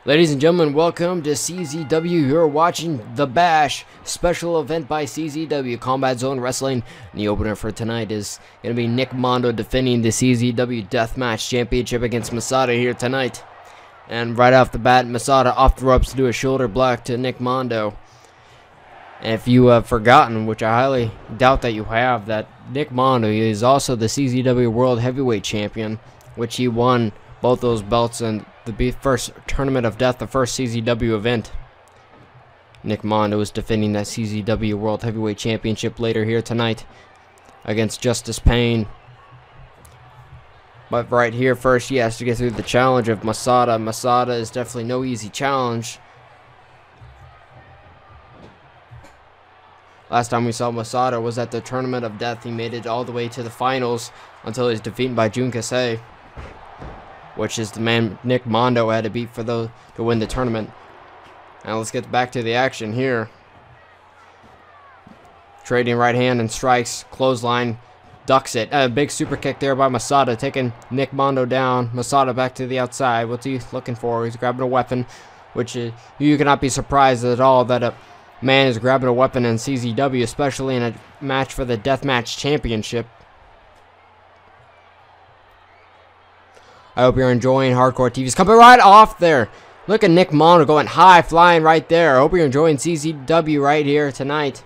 Ladies and gentlemen, welcome to CZW. You're watching The Bash, special event by CZW Combat Zone Wrestling. And the opener for tonight is going to be Nick Mondo defending the CZW Deathmatch Championship against MASADA here tonight. And right off the bat, MASADA off the ropes to do a shoulder block to Nick Mondo. And if you have forgotten, which I highly doubt that you have, that Nick Mondo is also the CZW World Heavyweight Champion, which he won both those belts in the first Tournament of Death, the first CZW event. Nick Mondo is defending that CZW World Heavyweight Championship later here tonight against Justice Payne. But right here first, he has to get through the challenge of MASADA. MASADA is definitely no easy challenge. Last time we saw MASADA was at the Tournament of Death. He made it all the way to the finals until he was defeated by Jun Kasei, which is the man Nick Mondo had to beat to win the tournament. Now let's get back to the action here. Trading right hand and strikes, clothesline, ducks it. A big super kick there by MASADA, taking Nick Mondo down. MASADA back to the outside. What's he looking for? He's grabbing a weapon, which you cannot be surprised at all that a man is grabbing a weapon in CZW, especially in a match for the Deathmatch Championship. I hope you're enjoying Hardcore TV's coming right off there. Look at Nick Mondo going high, flying right there. I hope you're enjoying CZW right here tonight.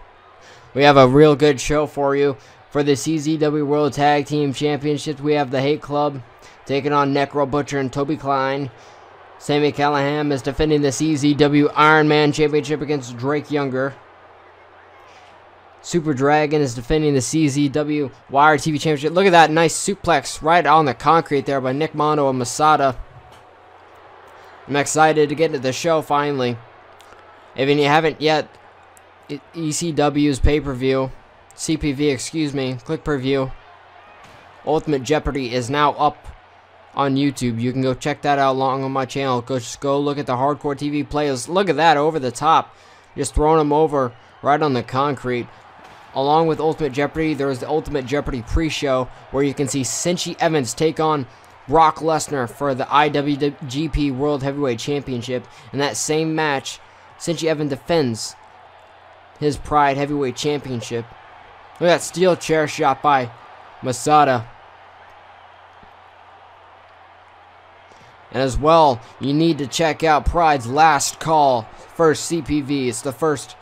We have a real good show for you. For the CZW World Tag Team Championship, we have the Hate Club taking on Necro, Butcher, and Toby Klein. Sami Calliham is defending the CZW Ironman Championship against Drake Younger. Super Dragon is defending the CZW Wire TV Championship. Look at that nice suplex right on the concrete there by Nick Mondo and MASADA. I'm excited to get into the show finally. If you haven't yet, ECW's pay-per-view, CPV, excuse me, click per view. Ultimate Jeopardy is now up on YouTube. You can go check that out along on my channel. Just go look at the Hardcore TV players. Look at that over the top. Just throwing them over right on the concrete. Along with Ultimate Jeopardy, there is the Ultimate Jeopardy pre-show where you can see Cincy Evans take on Brock Lesnar for the IWGP World Heavyweight Championship. In that same match, Cincy Evans defends his Pride Heavyweight Championship. Look at that steel chair shot by MASADA. And as well, you need to check out Pride's Last Call, first CPV. It's the first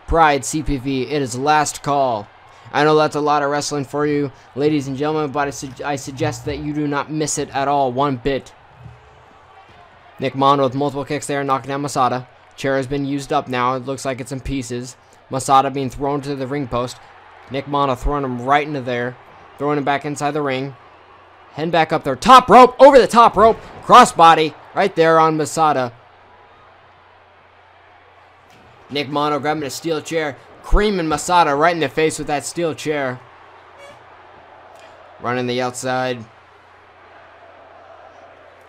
Pride CPV. It is Last Call. I know that's a lot of wrestling for you, ladies and gentlemen, but I suggest that you do not miss it at all, one bit. Nick Mondo with multiple kicks there, knocking down MASADA. Chair has been used up now. It looks like it's in pieces. MASADA being thrown to the ring post. Nick Mondo throwing him right into there, throwing him back inside the ring. Head back up there. Top rope, over the top rope. Crossbody right there on MASADA. Nick Mondo grabbing a steel chair, creaming MASADA right in the face with that steel chair. Running the outside.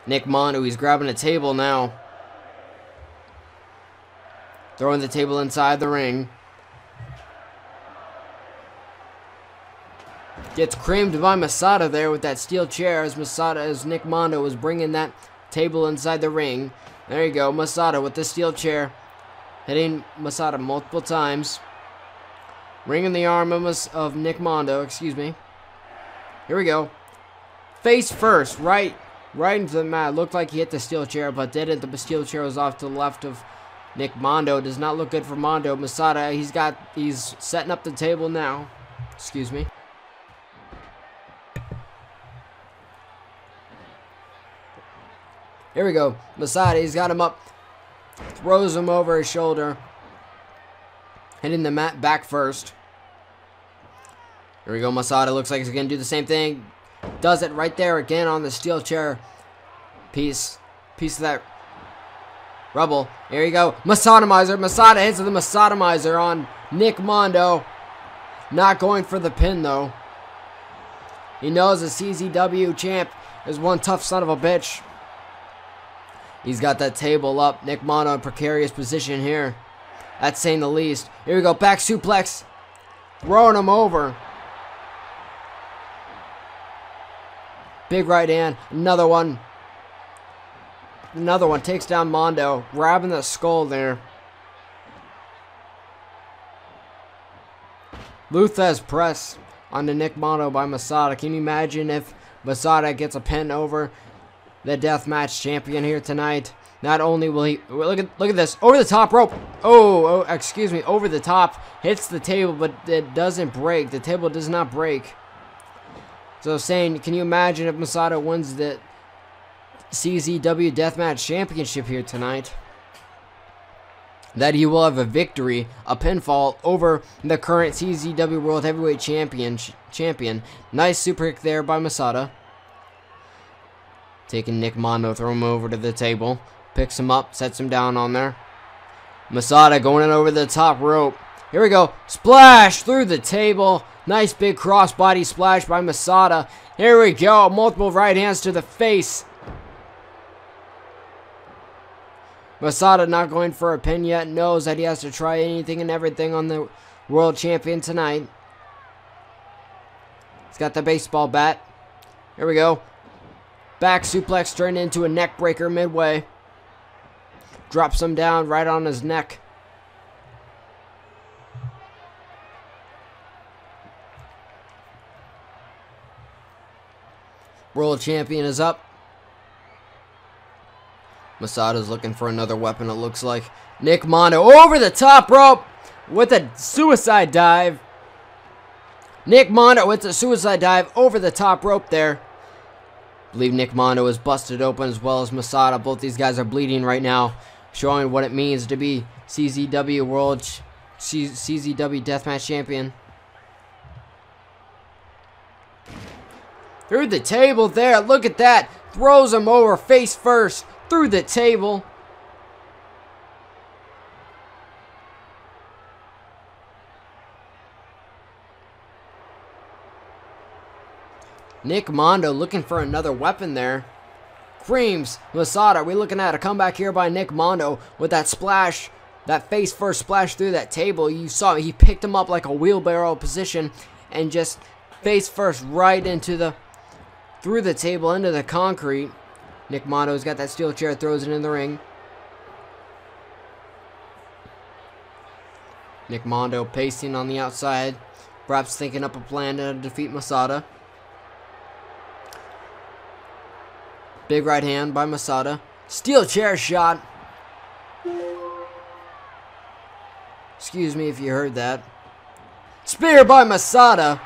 Nick Mondo, he's grabbing a table now. Throwing the table inside the ring. Gets creamed by MASADA there with that steel chair as Nick Mondo was bringing that table inside the ring. There you go, MASADA with the steel chair. Hitting MASADA multiple times. Ringing the arm of Nick Mondo, excuse me. Here we go. Face first, right into the mat. Looked like he hit the steel chair, but didn't. The steel chair was off to the left of Nick Mondo. Does not look good for Mondo. MASADA, he's setting up the table now. Excuse me. Here we go. MASADA, he's got him up. Throws him over his shoulder. Hitting the mat back first. Here we go. MASADA looks like he's going to do the same thing. Does it right there again on the steel chair. Piece of that rubble. Here you go. MASADA-mizer. MASADA hits the MASADA-mizer on Nick Mondo. Not going for the pin though. He knows the CZW champ is one tough son of a bitch. He's got that table up. Nick Mondo in precarious position here. That's saying the least. Here we go. Back suplex. Throwing him over. Big right hand. Another one. Another one takes down Mondo, grabbing the skull there. Luthez press onto Nick Mondo by MASADA. Can you imagine if MASADA gets a pin over the Deathmatch champion here tonight? Not only will he look at this over the top rope. Oh, excuse me, over the top, hits the table, but it doesn't break. The table does not break. So saying, can you imagine if MASADA wins the CZW Deathmatch Championship here tonight? That he will have a victory, a pinfall over the current CZW World Heavyweight Champion. Nice super kick there by MASADA. Taking Nick Mondo, throw him over to the table. Picks him up, sets him down on there. MASADA going in over the top rope. Here we go. Splash through the table. Nice big crossbody splash by MASADA. Here we go. Multiple right hands to the face. MASADA not going for a pin yet. Knows that he has to try anything and everything on the world champion tonight. He's got the baseball bat. Here we go. Back suplex turned into a neck breaker midway. Drops him down right on his neck. World champion is up. MASADA's looking for another weapon, it looks like. Nick Mondo over the top rope with a suicide dive. Nick Mondo with a suicide dive over the top rope there. I believe Nick Mondo is busted open as well as MASADA. Both these guys are bleeding right now, showing what it means to be CZW Deathmatch Champion. Through the table there, look at that. Throws him over face first through the table. Nick Mondo looking for another weapon there. Creams MASADA. We're looking at a comeback here by Nick Mondo with that splash, that face first splash through that table. You saw he picked him up like a wheelbarrow position and just face first right into the through the table into the concrete. Nick Mondo's got that steel chair, throws it in the ring. Nick Mondo pacing on the outside, perhaps thinking up a plan to defeat MASADA. Big right hand by MASADA. Steel chair shot. Excuse me if you heard that. Spear by MASADA.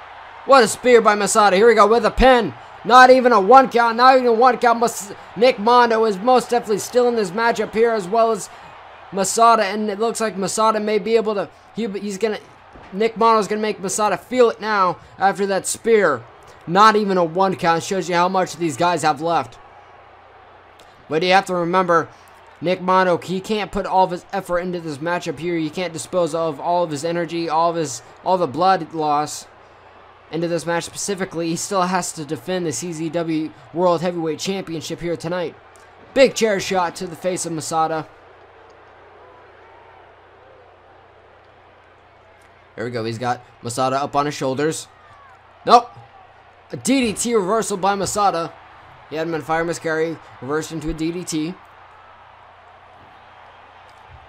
What a spear by MASADA. Here we go with a pin. Not even a 1 count. Not even a 1 count. Nick Mondo is most definitely still in this matchup here, as well as MASADA. And it looks like MASADA may be able to. Nick Mondo's gonna make MASADA feel it now after that spear. Not even a 1 count. Shows you how much these guys have left. But you have to remember, Nick Mondo, he can't put all of his effort into this matchup here. You can't dispose of all of his energy, all the blood loss into this match specifically. He still has to defend the CZW World Heavyweight Championship here tonight. Big chair shot to the face of MASADA. Here we go. He's got MASADA up on his shoulders. Nope. A DDT reversal by MASADA. He had him in fireman's carry, reversed into a DDT.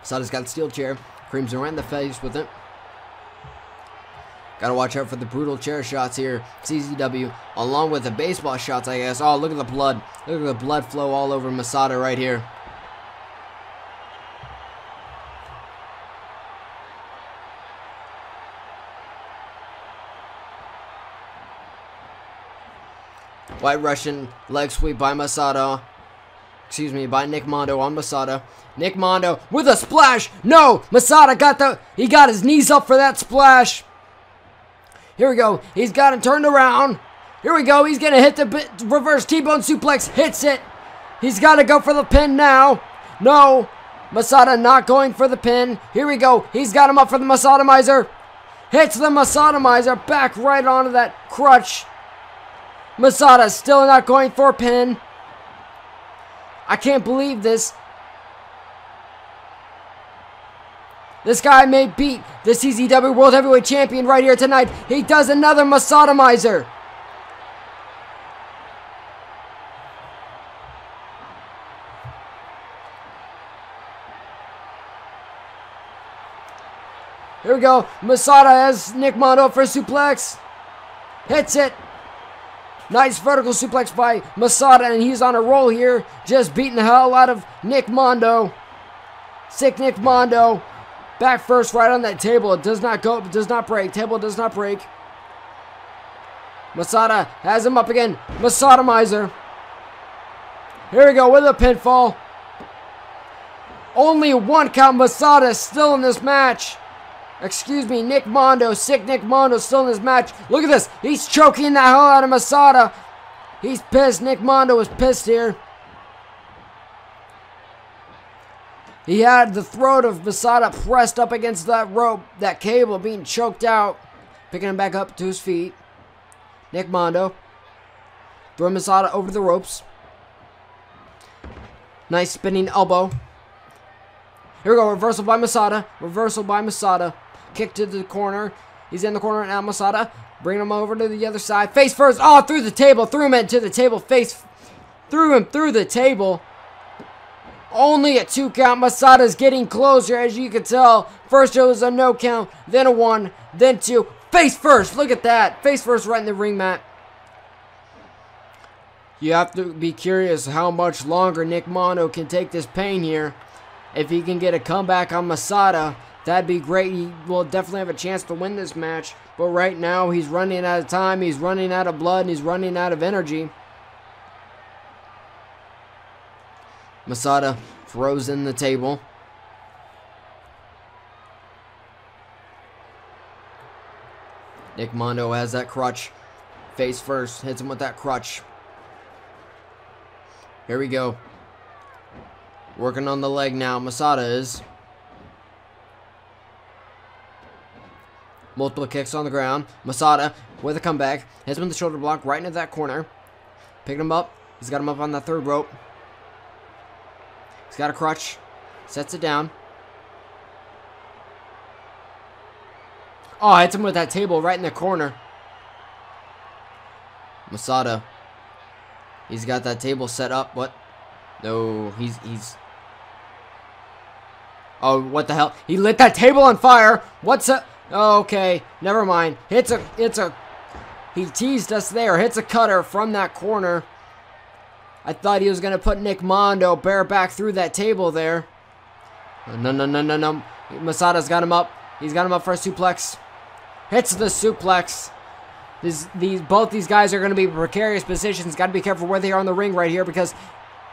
MASADA's got the steel chair. Creams him right in the face with it. Gotta watch out for the brutal chair shots here. CZW, along with the baseball shots, I guess. Oh, look at the blood. Look at the blood flow all over MASADA right here. White Russian leg sweep by MASADA. Excuse me, by Nick Mondo on MASADA. Nick Mondo with a splash. No, MASADA he got his knees up for that splash. Here we go. He's got him turned around. Here we go. He's going to hit the reverse T-bone suplex. Hits it. He's got to go for the pin now. No. MASADA not going for the pin. Here we go. He's got him up for the Masada-mizer. Hits the Masada-mizer. Back right onto that crutch. MASADA still not going for a pin. I can't believe this. This guy may beat the CZW World Heavyweight Champion right here tonight. He does another Masada-mizer. Here we go. MASADA has Nick Mondo for a suplex. Hits it. Nice vertical suplex by MASADA, and he's on a roll here. Just beating the hell out of Nick Mondo. Sick Nick Mondo. Back first right on that table. It does not go, it does not break. Table does not break. MASADA has him up again. MASADA-mizer. Here we go with a pinfall. Only one count. MASADA still in this match. Excuse me, Nick Mondo. Sick Nick Mondo still in this match. Look at this. He's choking the hell out of MASADA. He's pissed. Nick Mondo is pissed here. He had the throat of MASADA pressed up against that rope, that cable, being choked out. Picking him back up to his feet. Nick Mondo. Throwing MASADA over the ropes. Nice spinning elbow. Here we go. Reversal by MASADA. Reversal by MASADA. Kick to the corner. He's in the corner now. MASADA. Bring him over to the other side. Face first. Oh, through the table. Threw him into the table. Face. Threw him through the table. Only a 2 count. MASADA's getting closer, as you can tell. First it was a no count. Then a 1. Then 2. Face first. Look at that. Face first right in the ring mat. You have to be curious how much longer Nick Mondo can take this pain here. If he can get a comeback on MASADA, that'd be great. He will definitely have a chance to win this match. But right now, he's running out of time. He's running out of blood. And he's running out of energy. MASADA throws in the table. Nick Mondo has that crutch. Face first. Hits him with that crutch. Here we go. Working on the leg now. MASADA is. Multiple kicks on the ground. MASADA with a comeback. Hits him with the shoulder block right into that corner. Picking him up. He's got him up on that third rope. He's got a crutch. Sets it down. Oh, hits him with that table right in the corner. MASADA. He's got that table set up. What? No, he's... Oh, what the hell? He lit that table on fire. What's up? Oh, okay, never mind. He teased us there. Hits a cutter from that corner. I thought he was going to put Nick Mondo bareback through that table there. No. MASADA's got him up. He's got him up for a suplex. Hits the suplex. Both these guys are going to be in precarious positions. Got to be careful where they are on the ring right here because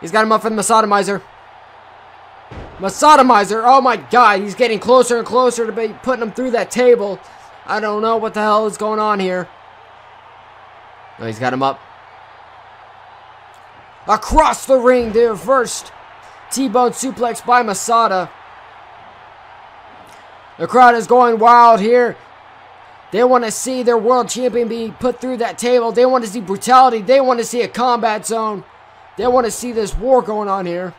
he's got him up for the MASADA-mizer. MASADA-mizer. Oh my God. He's getting closer and closer to be putting him through that table. I don't know what the hell is going on here. No, he's got him up. Across the ring there first. T-bone suplex by MASADA. The crowd is going wild here. They want to see their world champion be put through that table. They want to see brutality. They want to see a combat zone. They want to see this war going on here.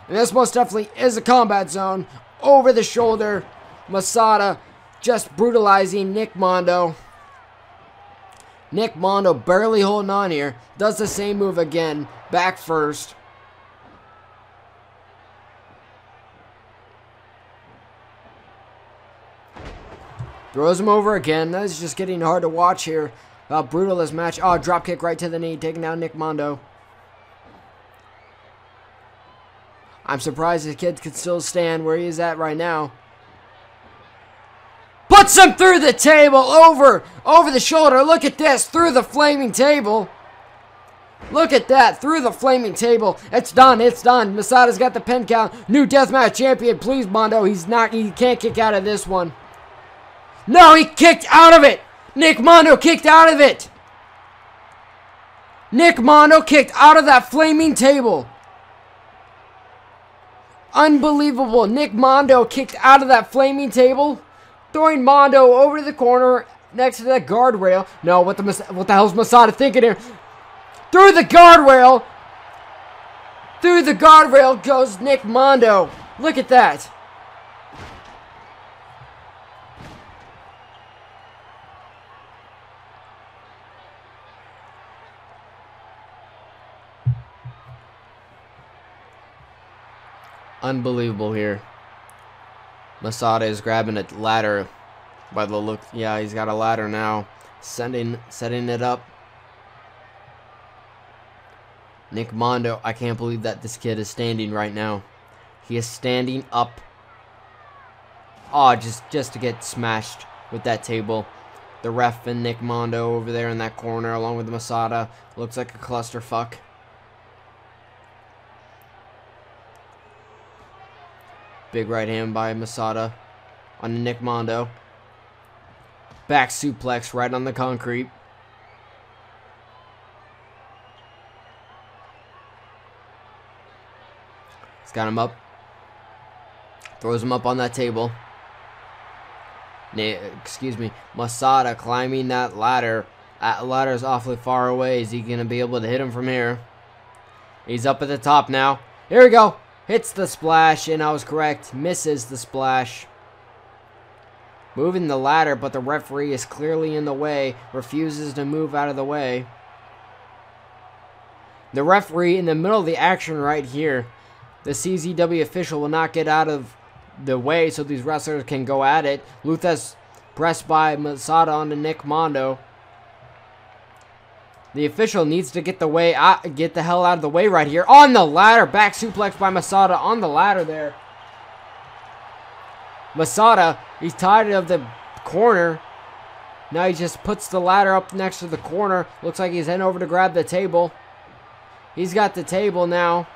And this most definitely is a combat zone. Over the shoulder. MASADA just brutalizing Nick Mondo. Nick Mondo barely holding on here. Does the same move again. Back first. Throws him over again. That is just getting hard to watch here. How brutal this match. Oh, drop kick right to the knee. Taking down Nick Mondo. I'm surprised the kid could still stand where he is at right now. Puts him through the table. Over the shoulder. Look at this. Through the flaming table. Look at that. Through the flaming table. It's done. It's done. MASADA's got the pin count. New Deathmatch Champion. Please, Mondo. He can't kick out of this one. No, he kicked out of it. Nick Mondo kicked out of it. Nick Mondo kicked out of that flaming table. Unbelievable. Nick Mondo kicked out of that flaming table. Throwing Mondo over to the corner next to that guardrail. No, what the hell's MASADA thinking here? Through the guardrail. Through the guardrail goes Nick Mondo. Look at that. Unbelievable here. MASADA is grabbing a ladder by the look. Yeah, he's got a ladder now. Setting it up. Nick Mondo, I can't believe that this kid is standing right now. He is standing up. Oh, just to get smashed with that table. The ref and Nick Mondo over there in that corner along with MASADA. Looks like a clusterfuck. Big right hand by MASADA on Nick Mondo. Back suplex right on the concrete. He's got him up. Throws him up on that table. MASADA climbing that ladder. That ladder is awfully far away. Is he going to be able to hit him from here? He's up at the top now. Here we go. Hits the splash, and I was correct. Misses the splash. Moving the ladder, but the referee is clearly in the way. Refuses to move out of the way. The referee in the middle of the action right here. The CZW official will not get out of the way so these wrestlers can go at it. Luthez pressed by MASADA onto Nick Mondo. The official needs to get the hell out of the way right here. On the ladder. Back suplex by MASADA on the ladder there. MASADA, he's tired of the corner. Now he just puts the ladder up next to the corner. Looks like he's heading over to grab the table. He's got the table now.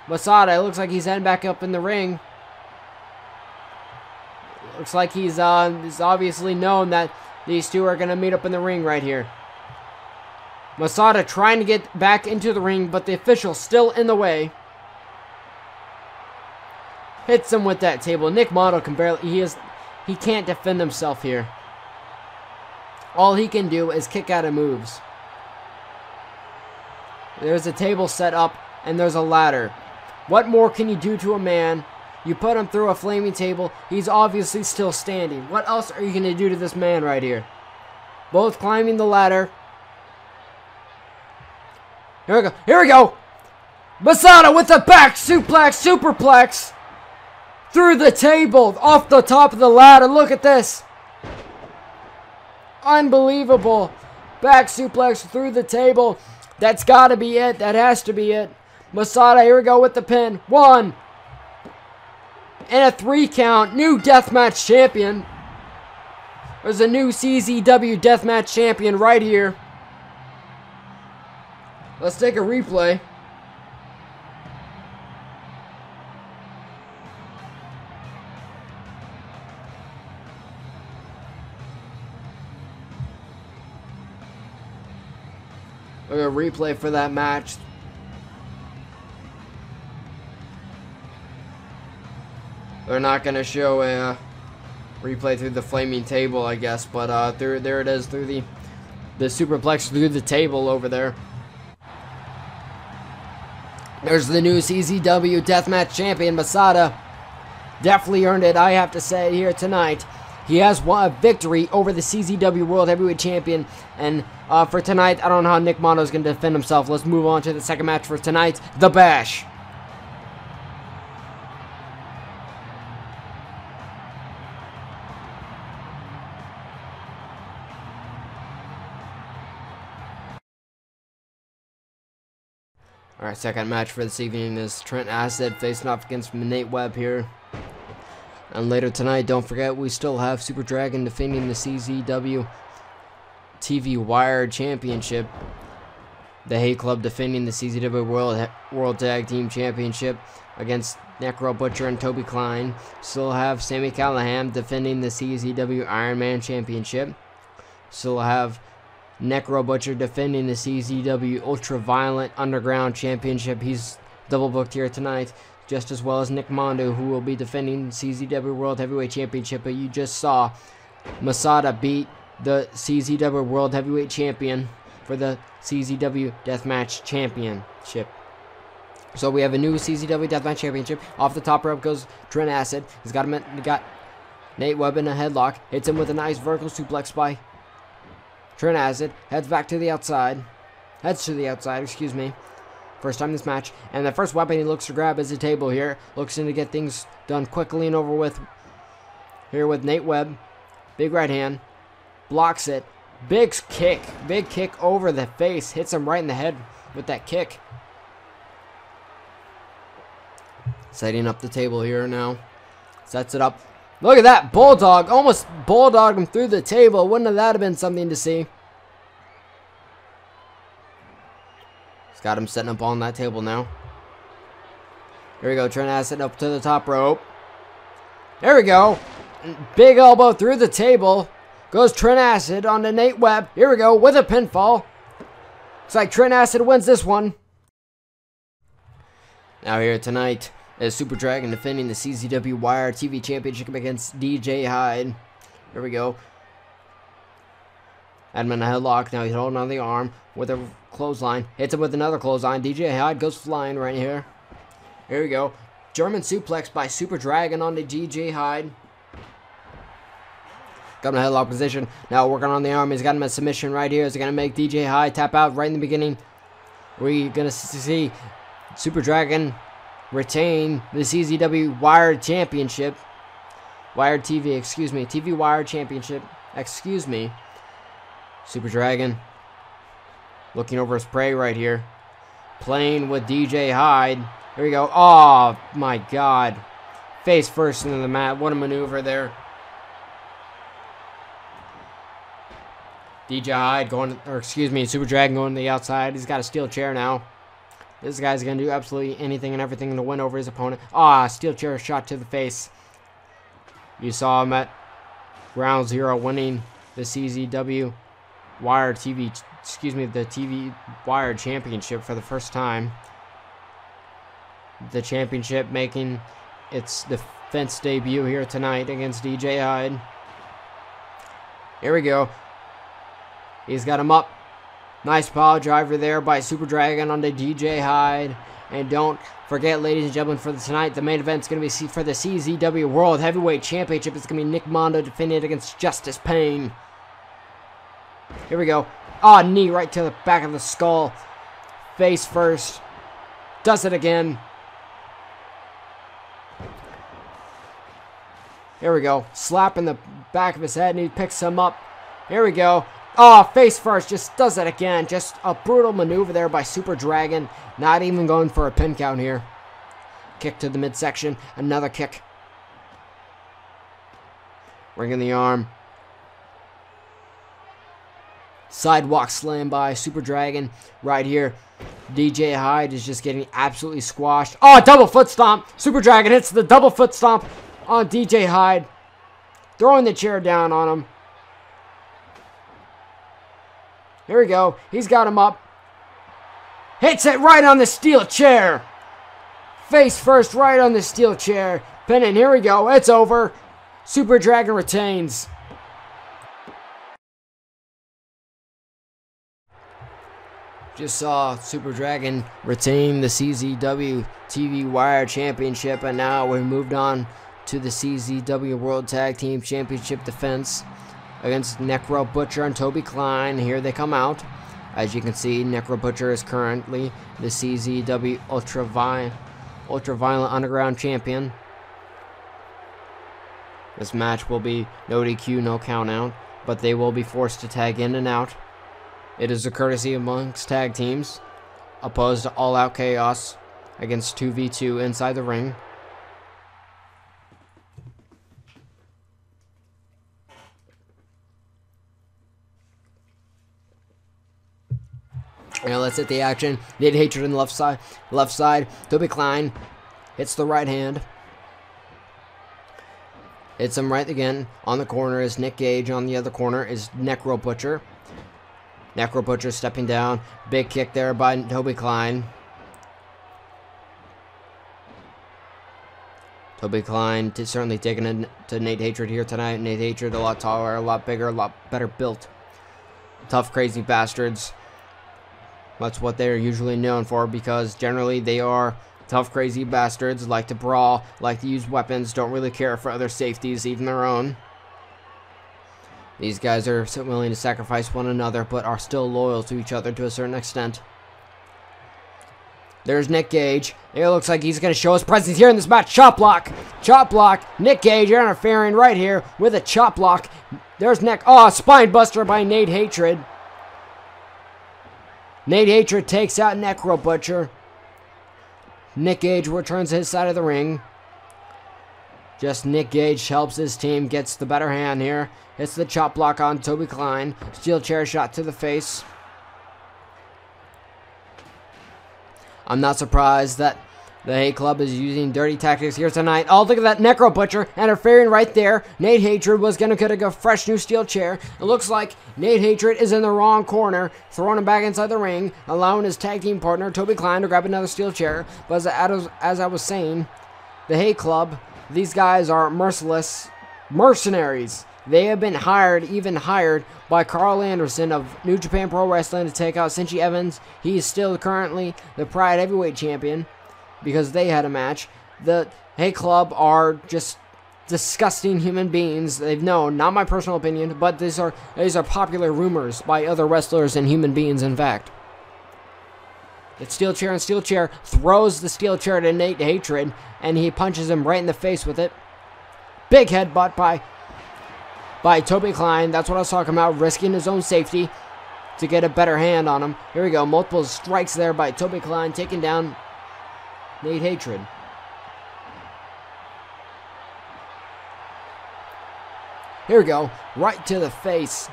MASADA, it looks like he's heading back up in the ring. Looks like he's obviously known that these two are going to meet up in the ring right here. MASADA trying to get back into the ring, but the official still in the way. Hits him with that table. Nick Mondo can barely, he can't defend himself here. All he can do is kick out of moves. There's a table set up, and there's a ladder. What more can you do to a man? You put him through a flaming table. He's obviously still standing. What else are you going to do to this man right here? Both climbing the ladder. Here we go. Here we go. MASADA with the back suplex, superplex. Through the table, off the top of the ladder. Look at this. Unbelievable. Back suplex through the table. That's got to be it. That has to be it. MASADA, here we go with the pin. 1. And a 3 count. New Deathmatch Champion. There's a new CZW Deathmatch Champion right here. Let's take a replay. Look at a replay for that match. They're not going to show a replay through the flaming table, I guess, but there it is through the superplex through the table over there. There's the new CZW Deathmatch Champion, MASADA. Definitely earned it, I have to say, here tonight. He has won a victory over the CZW World Heavyweight Champion. And for tonight, I don't know how Nick Mondo is going to defend himself. Let's move on to the second match for tonight, The Bash. Alright, second match for this evening is Trent facing off against Webb here. And later tonight, don't forget, we still have Super Dragon defending the CZW TV Wired Championship. The Hyde Club defending the CZW World Tag Team Championship against Necro Butcher and Toby Klein. Still have Sami Calliham defending the CZW Ironman Championship. Still have Necro Butcher defending the CZW Ultraviolent Underground Championship. He's double booked here tonight, just as well as Nick Mondo, who will be defending CZW World Heavyweight Championship. But you just saw MASADA beat the CZW World Heavyweight Champion for the CZW Deathmatch Championship. So we have a new CZW Deathmatch Championship. Off the top rope goes Trent Acid. He's got Nate Webb in a headlock. Hits him with a nice vertical suplex by Trent Acid. Heads back to the outside. Heads to the outside, excuse me. First time this match. And the first weapon he looks to grab is a table here. Looks in to get things done quickly and over with here with Nate Webb. Big right hand. Blocks it. Big kick over the face. Hits him right in the head with that kick. Setting up the table here now. Sets it up. Look at that. Bulldog. Almost bulldogged him through the table. Wouldn't that have been something to see? He's got him setting up on that table now. Here we go. Trent setting up to the top rope. There we go. Big elbow through the table. Goes Trent Acid onto Nate Webb. Here we go with a pinfall. Looks like Trent Acid wins this one. Now here tonight is Super Dragon defending the CZW Wire TV Championship against DJ Hyde. Here we go. Had him in a headlock. Now he's holding on the arm with a clothesline. Hits him with another clothesline. DJ Hyde goes flying right here. Here we go. German suplex by Super Dragon onto DJ Hyde. Got him in a headlock position. Now working on the arm. He's got him in submission right here. Is going to make DJ Hyde tap out right in the beginning. We're going to see Super Dragon retain the CZW Wired Championship. Wired TV, excuse me. TV Wired Championship. Excuse me. Super Dragon looking over his prey right here. Playing with DJ Hyde. Here we go. Oh, my God. Face first into the mat. What a maneuver there. DJ Hyde going, or excuse me, Super Dragon going to the outside. He's got a steel chair now. This guy's going to do absolutely anything and everything to win over his opponent. Ah, steel chair shot to the face. You saw him at round 0 winning the CZW Wire TV, excuse me, the TV Wire Championship for the first time. The championship making its defense debut here tonight against DJ Hyde. Here we go. He's got him up. Nice power driver there by Super Dragon onto DJ Hyde. And don't forget, ladies and gentlemen, for tonight, the main event is going to be for the CZW World Heavyweight Championship. It's going to be Nick Mondo defending against Justice Payne. Here we go. Ah, knee right to the back of the skull. Face first. Does it again. Here we go. Slap in the back of his head, and he picks him up. Here we go. Oh, face first. Just does it again. Just a brutal maneuver there by Super Dragon. Not even going for a pin count here. Kick to the midsection. Another kick. Ring in the arm. Sidewalk slam by Super Dragon right here. DJ Hyde is just getting absolutely squashed. Oh, double foot stomp. Super Dragon hits the double foot stomp on DJ Hyde. Throwing the chair down on him. Here we go. He's got him up. Hits it right on the steel chair. Face first right on the steel chair. Pin in. Here we go. It's over. Super Dragon retains. Just saw Super Dragon retain the CZW TV Wire Championship, and now we've moved on to the CZW World Tag Team Championship defense against Necro Butcher and Toby Klein. Here they come out. As you can see, Necro Butcher is currently the CZW Ultraviolent Underground Champion. This match will be no DQ, no count out, but they will be forced to tag in and out. It is a courtesy amongst tag teams, opposed to All Out Chaos against 2v2 inside the ring. Now let's hit the action. Nate Hatred on the left side. Left side. Toby Klein hits the right hand. Hits him right again. On the corner is Nick Gage. On the other corner is Necro Butcher. Necro Butcher stepping down. Big kick there by Toby Klein. Toby Klein certainly taking it to Nate Hatred here tonight. Nate Hatred a lot taller, a lot bigger, a lot better built. Tough, crazy bastards. That's what they're usually known for, because generally they are tough, crazy bastards, like to brawl, like to use weapons, don't really care for other safeties, even their own. These guys are so willing to sacrifice one another, but are still loyal to each other to a certain extent. There's Nick Gage. It looks like he's going to show his presence here in this match. Chop block. Chop block. Nick Gage interfering right here with a chop block. There's Nick. Oh, spine buster by Nate Hatred. Nate Hatred takes out Necro Butcher. Nick Gage returns to his side of the ring. Just Nick Gage helps his team, gets the better hand here. Hits the chop block on Toby Klein. Steel chair shot to the face. I'm not surprised that the Hate Club is using dirty tactics here tonight. Oh, look at that Necro Butcher interfering right there. Nate Hatred was going to get a fresh new steel chair. It looks like Nate Hatred is in the wrong corner, throwing him back inside the ring, allowing his tag team partner, Toby Klein, to grab another steel chair. But as I was saying, the Hate Club, these guys are merciless mercenaries. They have been even hired by Carl Anderson of New Japan Pro Wrestling to take out Cincy Evans. He is still currently the Pride Heavyweight Champion, because they had a match. The Hate Club are just disgusting human beings. They've known, not my personal opinion, but these are popular rumors by other wrestlers and human beings, in fact. It's steel chair and steel chair. Throws the steel chair to Nate Hatred, and he punches him right in the face with it. Big headbutt by Toby Klein. That's what I was talking about, risking his own safety to get a better hand on him. Here we go. Multiple strikes there by Toby Klein, taking down Nate Hatred. Here we go. Right to the face.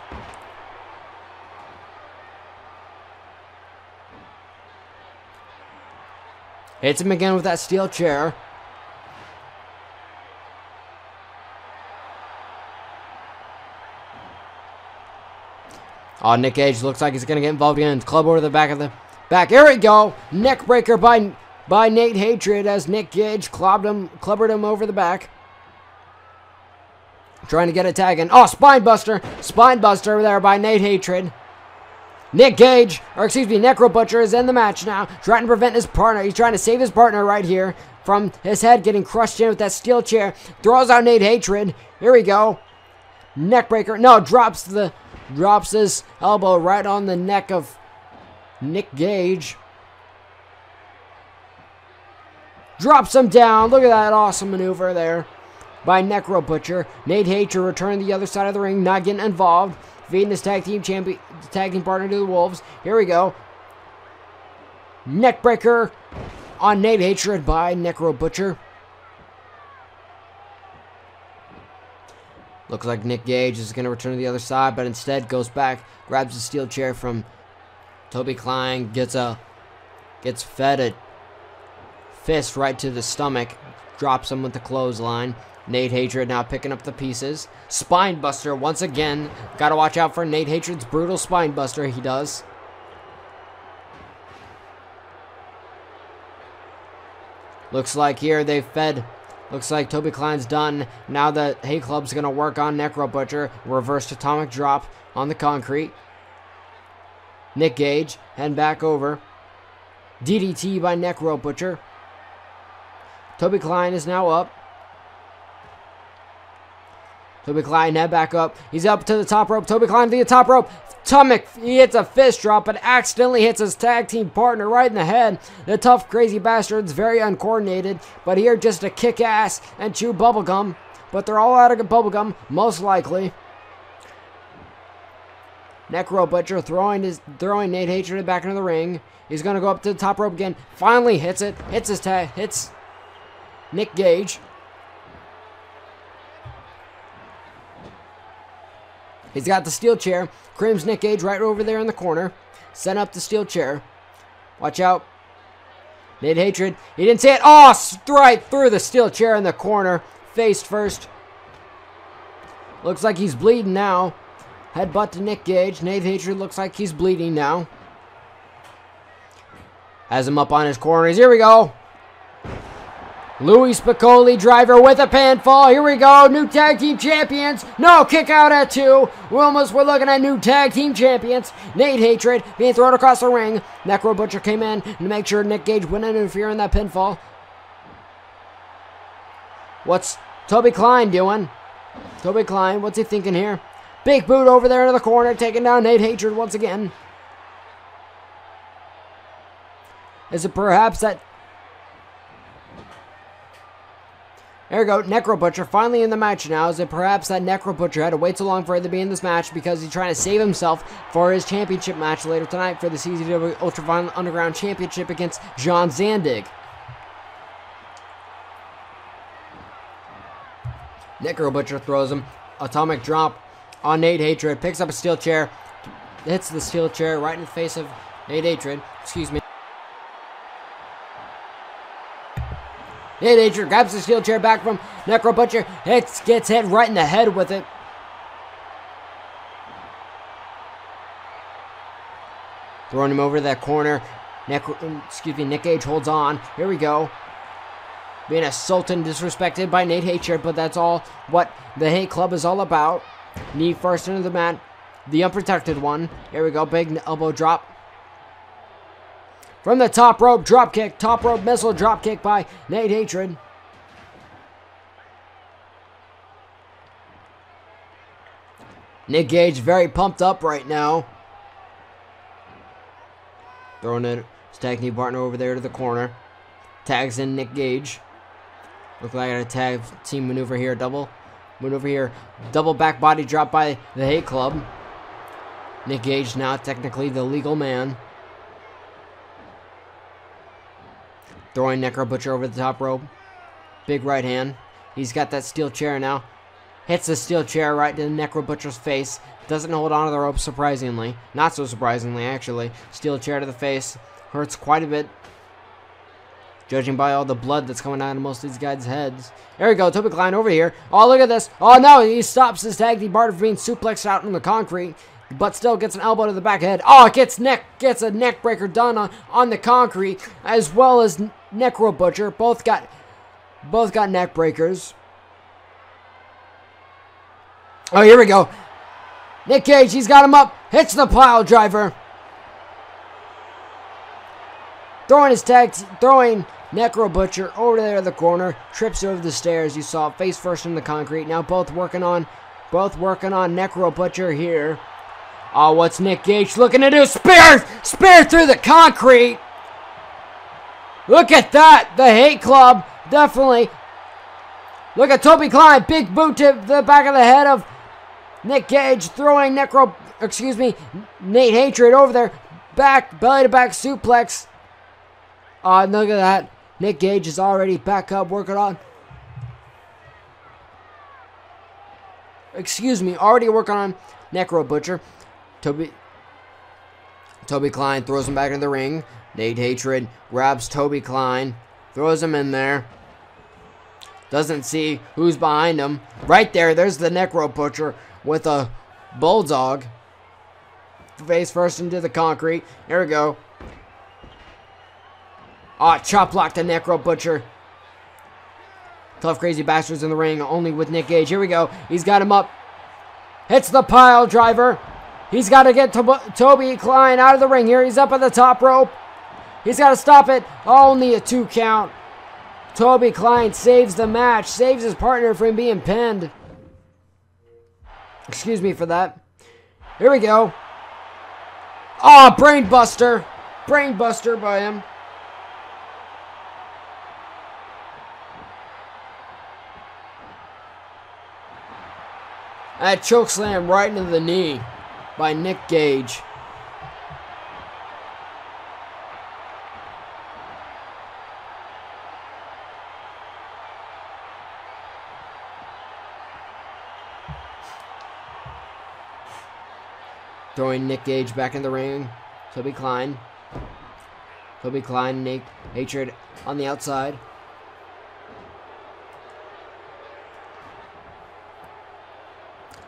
Hits him again with that steel chair. Oh, Nick Gage looks like he's going to get involved again. Club over the back of the back. Here we go. Neck breaker by Nate Hatred as Nick Gage clubbered him over the back. Trying to get a tag in. Oh, spine buster. Spine buster there by Nate Hatred. Nick Gage, or excuse me, Necro Butcher is in the match now. Trying to prevent his partner. He's trying to save his partner right here from his head getting crushed in with that steel chair. Throws out Nate Hatred. Here we go. Neck breaker. No, drops his elbow right on the neck of Nick Gage. Drops him down. Look at that awesome maneuver there by Necro Butcher. Nate Hatred returned to the other side of the ring, not getting involved. Feeding his tag team partner to the Wolves. Here we go. Neckbreaker on Nate Hatred by Necro Butcher. Looks like Nick Gage is going to return to the other side, but instead goes back, grabs a steel chair from Toby Klein, gets fed a fist right to the stomach, drops him with the clothesline. Nate Hatred now picking up the pieces. Spine buster once again. Gotta watch out for Nate Hatred's brutal spine buster. He does. Looks like here they fed. Looks like Toby Klein's done. Now the Hate Club's gonna work on Necro Butcher. Reversed atomic drop on the concrete. Nick Gage heading back over. DDT by Necro Butcher. Toby Klein is now up. Toby Klein head back up. He's up to the top rope. Toby Klein to the top rope. He hits a fist drop, but accidentally hits his tag team partner right in the head. The tough, crazy bastard's very uncoordinated, but here just to kick ass and chew bubblegum. But they're all out of bubblegum, most likely. Necro Butcher throwing Nate Hatred back into the ring. He's gonna go up to the top rope again. Finally hits it. Hits Nick Gage. He's got the steel chair. Creams Nick Gage right over there in the corner. Set up the steel chair. Watch out. Nate Hatred. He didn't see it. Oh, straight through the steel chair in the corner. Face first. Looks like he's bleeding now. Headbutt to Nick Gage. Nate Hatred looks like he's bleeding now. Has him up on his corners. Here we go. Louis Spicolli driver with a pinfall. Here we go. New tag team champions. No, kick out at 2. We're looking at new tag team champions. Nate Hatred being thrown across the ring. Necro Butcher came in to make sure Nick Gage wouldn't interfere in that pinfall. What's Toby Klein doing? Toby Klein, what's he thinking here? Big boot over there in the corner, taking down Nate Hatred once again. Is it perhaps that There we go, Necro Butcher finally in the match now. Is it perhaps that Necro Butcher had to wait so long for it to be in this match because he's trying to save himself for his championship match later tonight for the CZW Ultraviolent Underground Championship against John Zandig. Necro Butcher throws him. Atomic drop on Nate Hatred. Picks up a steel chair. Hits the steel chair right in the face of Nate Hatred. Excuse me. Nate Hatred grabs the steel chair back from Necro Butcher. Gets hit right in the head with it. Throwing him over to that corner. Nick Gage holds on. Here we go. Being assaulted and disrespected by Nate Hatred, but that's all what the Hate Club is all about. Knee first into the mat. The unprotected one. Here we go. Big elbow drop. From the top rope, drop kick. Top rope missile drop kick by Nate Hatred. Nick Gage very pumped up right now. Throwing his tag team partner over there to the corner. Tags in Nick Gage. Look like a tag team maneuver here. Double maneuver here. Double back body drop by the Hate Club. Nick Gage now technically the legal man. Throwing Necro Butcher over the top rope. Big right hand. He's got that steel chair now. Hits the steel chair right to the Necro Butcher's face. Doesn't hold on to the rope surprisingly. Not so surprisingly actually. Steel chair to the face. Hurts quite a bit. Judging by all the blood that's coming out of most of these guys' heads. There we go, Toby Klein over here. Oh, look at this. Oh, no, he stops his tag team partner from being suplexed out on the concrete. But still gets an elbow to the back head. Oh, it gets a neck breaker done on the concrete. As well as Necro Butcher. Both got neck breakers. Oh, here we go. Nick Gage, he's got him up. Hits the pile driver. Throwing Necro Butcher over there in the corner. Trips over the stairs. You saw face first in the concrete. Now both working on Necro Butcher here. Oh, what's Nick Gage looking to do? Spear through the concrete. Look at that. The Hate Club definitely. Look at Toby Klein. Big boot to the back of the head of Nick Gage, throwing Nate Hatred over there. Belly to back suplex. Look at that. Nick Gage is already back up working on. Already working on Necro Butcher. Toby Klein throws him back in the ring. Nate Hatred grabs Toby Klein. Throws him in there. Doesn't see who's behind him. Right there's the Necro Butcher with a bulldog. Face first into the concrete. Here we go. Chop block to Necro Butcher. Tough crazy bastards in the ring, only with Nick Gage. Here we go. He's got him up. Hits the pile driver. He's got to get Toby Klein out of the ring here. He's up at the top rope. He's got to stop it. Only a 2 count. Toby Klein saves the match. Saves his partner from being pinned. Excuse me for that. Here we go. Brain buster. Brain buster by him. That choke slam right into the knee by Nick Gage. Throwing Nick Gage back in the ring. Toby Klein, Nate Hatred on the outside.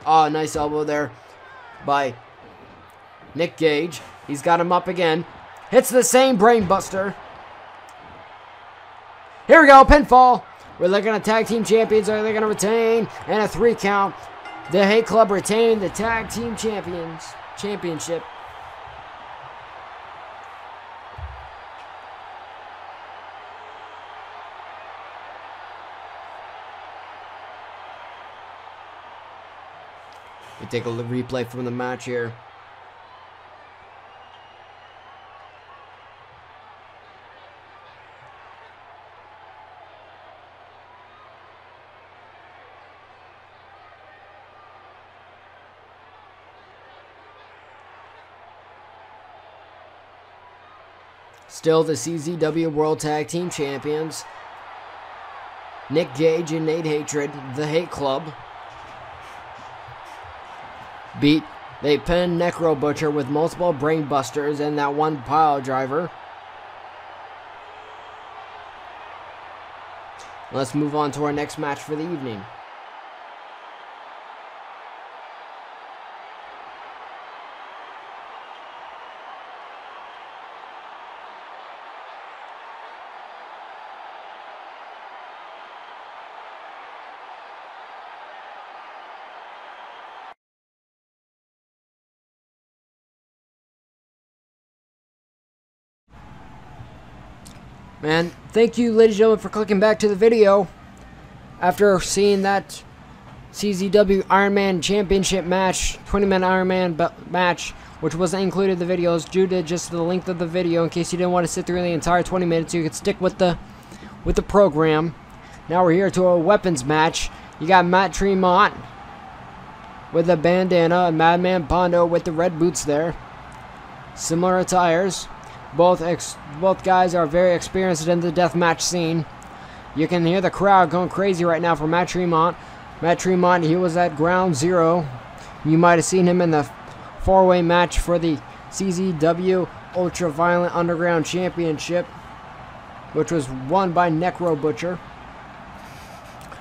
Nice elbow there by Nick Gage. He's got him up again. Hits the same brain buster. Here we go, pinfall. We're looking at tag team champions. Are they going to retain? And a 3 count. The Hate Club retained the tag team championship. We take a replay from the match here. Still the CZW World Tag Team Champions. Nick Gage and Nate Hatred, the Hate Club. They pinned Necro Butcher with multiple brain busters and that one pile driver. Let's move on to our next match for the evening. Man, thank you, ladies and gentlemen, for clicking back to the video after seeing that CZW Ironman Championship match, 20-minute Ironman match, which wasn't included in the videos due to just the length of the video. In case you didn't want to sit through the entire 20 minutes, you could stick with the program. Now we're here to a weapons match. You got Matt Tremont with the bandana and Madman Pondo with the red boots there. Similar attires. Both guys are very experienced in the deathmatch scene. You can hear the crowd going crazy right now for Matt Tremont. Matt Tremont, he was at Ground Zero. You might have seen him in the four-way match for the CZW Ultraviolent Underground Championship, which was won by Necro Butcher.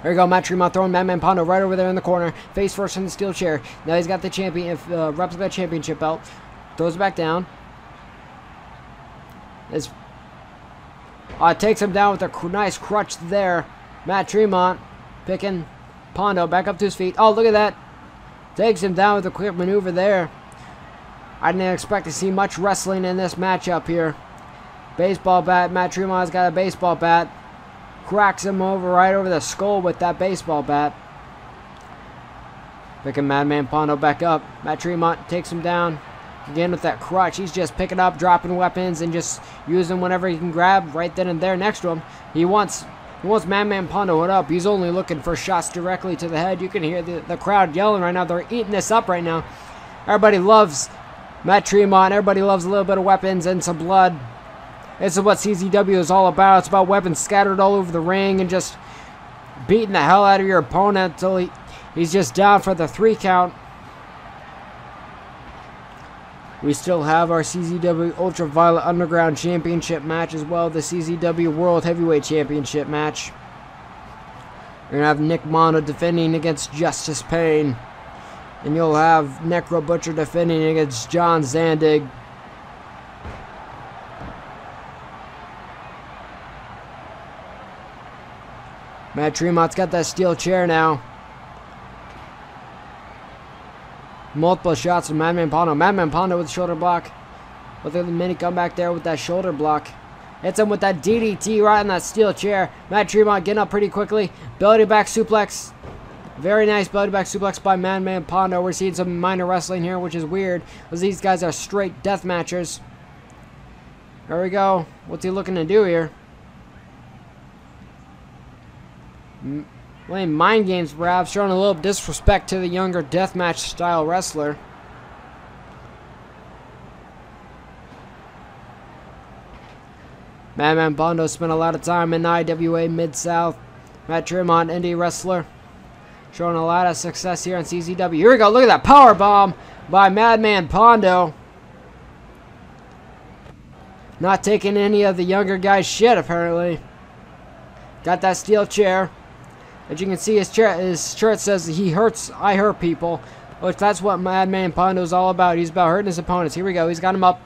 There you go, Matt Tremont throwing Madman Pondo right over there in the corner. Face first in the steel chair. Now he's got the replica championship belt. Throws it back down. Takes him down with a nice crutch there. Matt Tremont picking Pondo back up to his feet. Oh, look at that. Takes him down with a quick maneuver there. I didn't expect to see much wrestling in this matchup here. Baseball bat. Matt Tremont's got a baseball bat. Cracks him right over the skull with that baseball bat. Picking Madman Pondo back up. Matt Tremont takes him down. Again with that crutch, he's just picking up, dropping weapons, and just using whatever he can grab right then and there next to him. He wants Madman Pondo hood up. He's only looking for shots directly to the head. You can hear the crowd yelling right now. They're eating this up right now. Everybody loves Matt Tremont. Everybody loves a little bit of weapons and some blood. This is what CZW is all about. It's about weapons scattered all over the ring and just beating the hell out of your opponent until he's just down for the 3 count. We still have our CZW Ultraviolet Underground Championship match as well, the CZW World Heavyweight Championship match. You're going to have Nick Mondo defending against Justice Payne. And you'll have Necro Butcher defending against John Zandig. Matt Tremont's got that steel chair now. Multiple shots from Madman Pondo. Madman Pondo with the shoulder block. Look at the mini comeback there with that shoulder block. Hits him with that DDT right in that steel chair. Matt Tremont getting up pretty quickly. Belly back suplex. Very nice belly back suplex by Madman Pondo. We're seeing some minor wrestling here, which is weird, because these guys are straight death matchers. There we go. What's he looking to do here? Playing mind games, perhaps, showing a little disrespect to the younger deathmatch style wrestler. Madman Pondo spent a lot of time in IWA Mid-South. Matt Tremont, indie wrestler, showing a lot of success here on CZW. Here we go, look at that power bomb by Madman Pondo. Not taking any of the younger guys' shit, apparently. Got that steel chair. As you can see, his shirt says he hurts, I hurt people. Which that's what Madman Pondo is all about. He's about hurting his opponents. Here we go. He's got him up.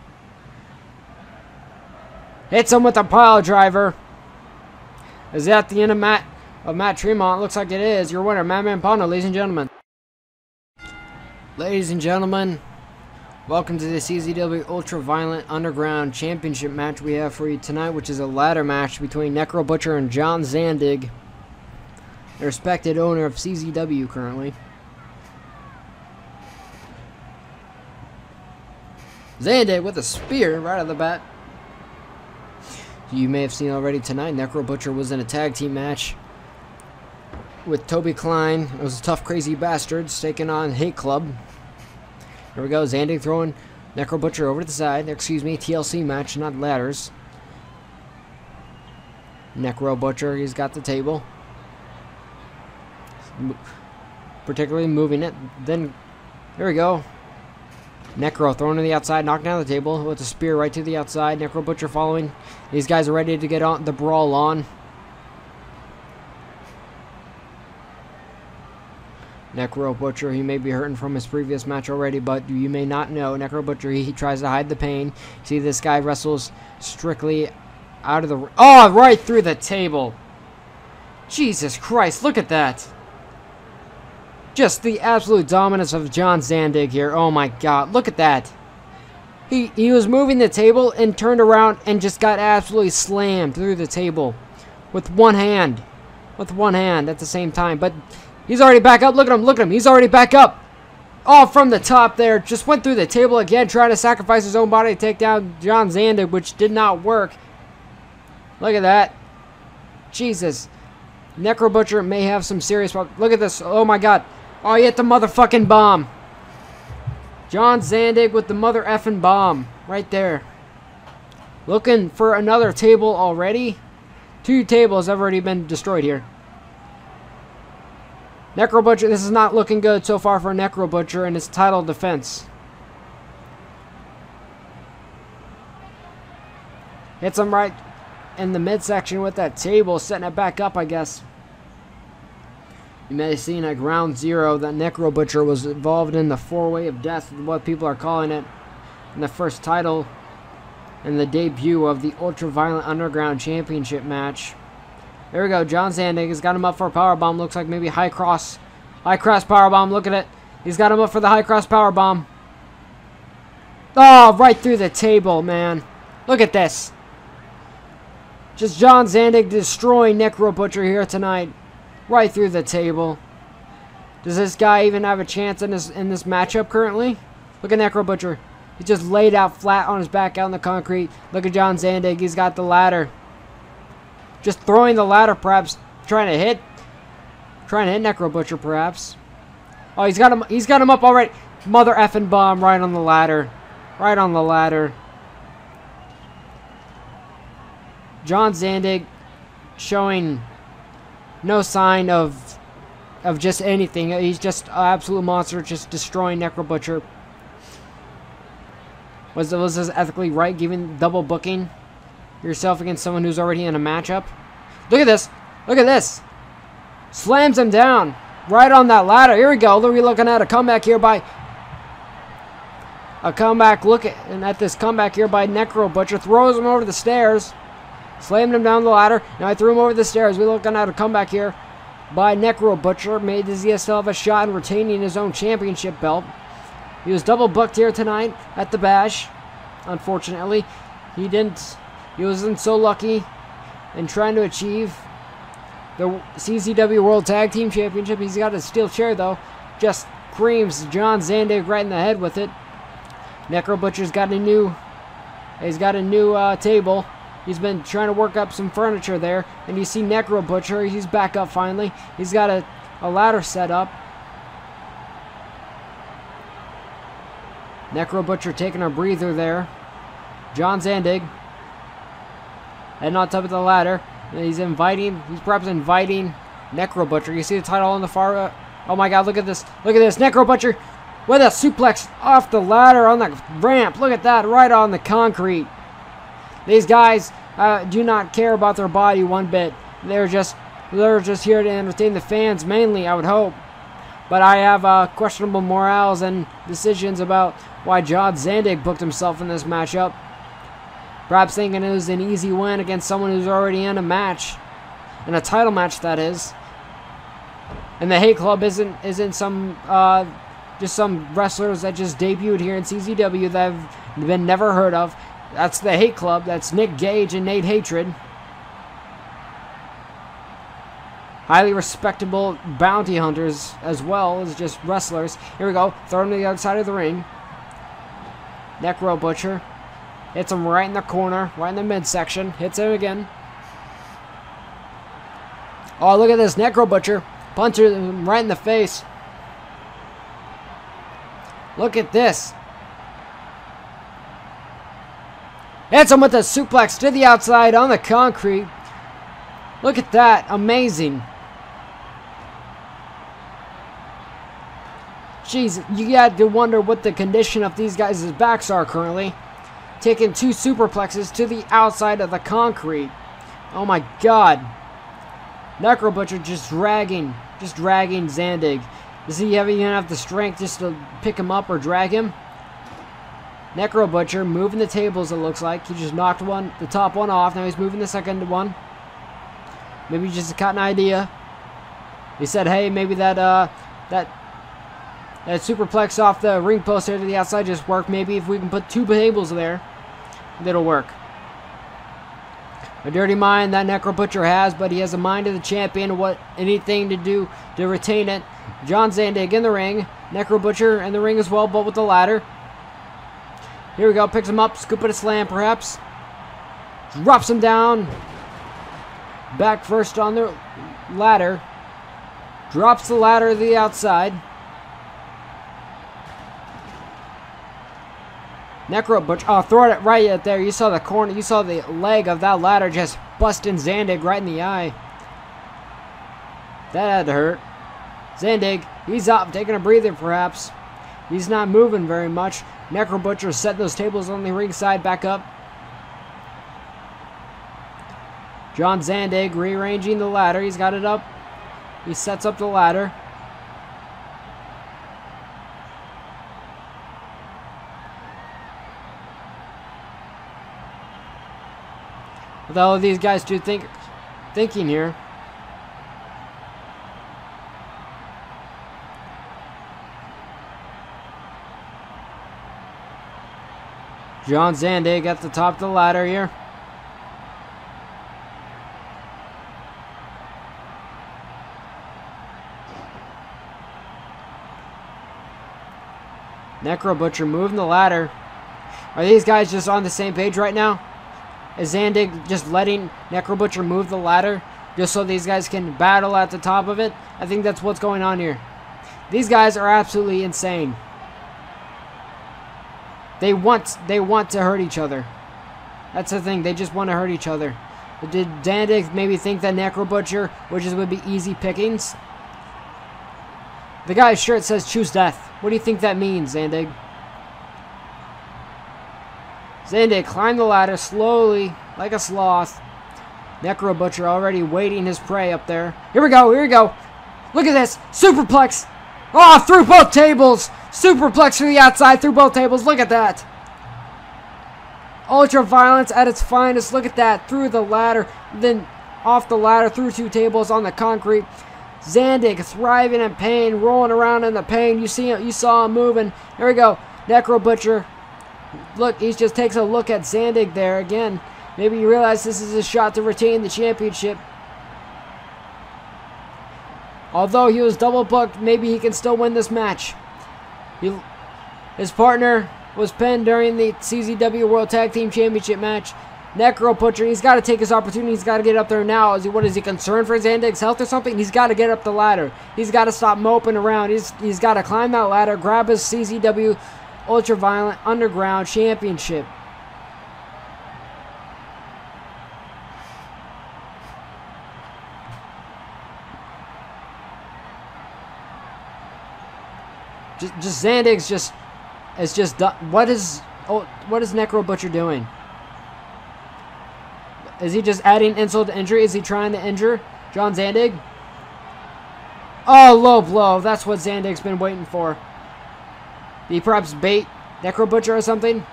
Hits him with a pile driver. Is that the end of Matt Tremont? Looks like it is. Your winner, Madman Pondo, ladies and gentlemen. Ladies and gentlemen, welcome to the CZW Ultraviolent Underground Championship match we have for you tonight, which is a ladder match between Necro Butcher and John Zandig, the respected owner of CZW currently. Zandig with a spear right out of the bat. You may have seen already tonight, Necro Butcher was in a tag team match with Toby Klein. It was a tough, crazy bastards taking on Hate Club. Here we go, Zandig throwing Necro Butcher over to the side. Excuse me, TLC match, not ladders. Necro Butcher, he's got the table. Particularly moving it. Then, here we go. Necro thrown to the outside, knocked down the table with a spear right to the outside. Necro Butcher following. These guys are ready to get on the brawl on. Necro Butcher, he may be hurting from his previous match already, but you may not know. Necro Butcher, he tries to hide the pain. See, this guy wrestles strictly out of the... Oh, right through the table. Jesus Christ, look at that. Just the absolute dominance of John Zandig here. Oh my God, look at that. He was moving the table and turned around and just got absolutely slammed through the table with one hand. With one hand at the same time, but... He's already back up. Look at him. Look at him. He's already back up. Oh, from the top there. Just went through the table again, trying to sacrifice his own body to take down John Zandig, which did not work. Look at that. Jesus. Necro Butcher may have some serious problems. Look at this. Oh, my God. Oh, he hit the motherfucking bomb. John Zandig with the mother effing bomb. Right there. Looking for another table already. 2 tables have already been destroyed here. Necro Butcher, this is not looking good so far for Necro Butcher in his title defense. Hits him right in the midsection with that table, setting it back up, I guess. You may have seen at Ground Zero that Necro Butcher was involved in the 4-way of death, what people are calling it, in the first title and the debut of the Ultraviolent Underground Championship match. There we go. John Zandig has got him up for a powerbomb. Looks like maybe high cross powerbomb. Look at it. He's got him up for the high cross powerbomb. Oh, right through the table, man. Look at this. Just John Zandig destroying Necro Butcher here tonight. Right through the table. Does this guy even have a chance in this matchup currently? Look at Necro Butcher. He just laid out flat on his back out in the concrete. Look at John Zandig. He's got the ladder. Just throwing the ladder, perhaps trying to hit Necro Butcher, perhaps. Oh, he's got him up already. Mother effing bomb right on the ladder, right on the ladder. John Zandig showing no sign of just anything. He's just an absolute monster, just destroying Necro Butcher. Was this ethically right, giving double booking yourself against someone who's already in a matchup? Look at this. Look at this. Slams him down right on that ladder. Here we go. We're looking at a comeback here by at this comeback here by Necro Butcher. Throws him over the stairs. Slammed him down the ladder. Now I threw him over the stairs. We're looking at a comeback here by Necro Butcher. Does he still have a shot in retaining his own championship belt? He was double booked here tonight at the Bash. Unfortunately, he didn't. He wasn't so lucky in trying to achieve the CZW World Tag Team Championship. He's got a steel chair though. Just creams John Zandig right in the head with it. Necro Butcher's got a new table. He's been trying to work up some furniture there, and you see Necro Butcher. He's back up finally. He's got a ladder set up. Necro Butcher taking a breather there. John Zandig heading on top of the ladder. He's perhaps inviting Necro Butcher. You see the title on the far... oh my God, look at this. Look at this. Necro Butcher with a suplex off the ladder on the ramp. Look at that, right on the concrete. These guys do not care about their body one bit. They're just here to entertain the fans mainly, I would hope. But I have questionable morals and decisions about why John Zandig booked himself in this matchup. Perhaps thinking it was an easy win against someone who's already in a match. In a title match, that is. And the Hate Club isn't some just some wrestlers that just debuted here in CZW that have been never heard of. That's the Hate Club. That's Nick Gage and Nate Hatred. Highly respectable bounty hunters as well as just wrestlers. Here we go. Throw him to the other side of the ring. Necro Butcher. Hits him right in the corner, right in the midsection. Hits him again. Oh, look at this. Necro Butcher punches him right in the face. Look at this. Hits him with a suplex to the outside on the concrete. Look at that. Amazing. Jeez, you got to wonder what the condition of these guys' backs are currently. Taking 2 superplexes to the outside of the concrete. Oh my god. Necro Butcher just dragging Zandig. Does he even have the strength just to pick him up or drag him? Necro Butcher moving the tables, it looks like. He just knocked the top one off. Now he's moving the second one. Maybe he just got an idea. He said, hey, maybe that superplex off the ring post there to the outside just worked. Maybe if we can put 2 tables there, it'll work. A dirty mind that Necro Butcher has, but he has a mind of the champion. What anything to do to retain it. John Zandig in the ring. Necro Butcher in the ring as well, but with the ladder. Here we go. Picks him up. Scoop it a slam, perhaps. Drops him down. Back first on the ladder. Drops the ladder to the outside. Necro Butcher, oh, throwing it right at there. You saw the corner, you saw the leg of that ladder just busting Zandig right in the eye. That had to hurt. Zandig, he's up, taking a breather perhaps. He's not moving very much. Necro Butcher set those tables on the ringside back up. John Zandig rearranging the ladder. He's got it up. He sets up the ladder. What the hell are these guys thinking here? John Zandig at the top of the ladder here. Necro Butcher moving the ladder. Are these guys just on the same page right now? Is Zandig just letting Necro Butcher move the ladder just so these guys can battle at the top of it? I think that's what's going on here. These guys are absolutely insane. They want to hurt each other. That's the thing. They just want to hurt each other. Did Zandig maybe think that Necro Butcher would be easy pickings? The guy's shirt says choose death. What do you think that means, Zandig? Zandig climbed the ladder slowly, like a sloth. Necro Butcher already waiting his prey up there. Here we go, here we go. Look at this. Superplex. Oh, through both tables. Superplex to the outside through both tables. Look at that. Ultraviolent at its finest. Look at that. Through the ladder. Then off the ladder through 2 tables on the concrete. Zandig thriving in pain. Rolling around in the pain. You saw him moving. Here we go. Necro Butcher. Look, he just takes a look at Zandig there again. Maybe you realize this is his shot to retain the championship. Although he was double booked, maybe he can still win this match. His partner was pinned during the CZW World Tag Team Championship match. Necro Butcher, he's got to take his opportunity. He's got to get up there now. What is he concerned for Zandig's health or something? He's got to get up the ladder. He's got to stop moping around. He's got to climb that ladder, grab his CZW Ultraviolent Underground Championship. Zandig's just done. What is Necro Butcher doing? Is he just adding insult to injury? Is he trying to injure John Zandig? Oh, low blow. That's what Zandig's been waiting for. Did he perhaps bait Necro Butcher or something?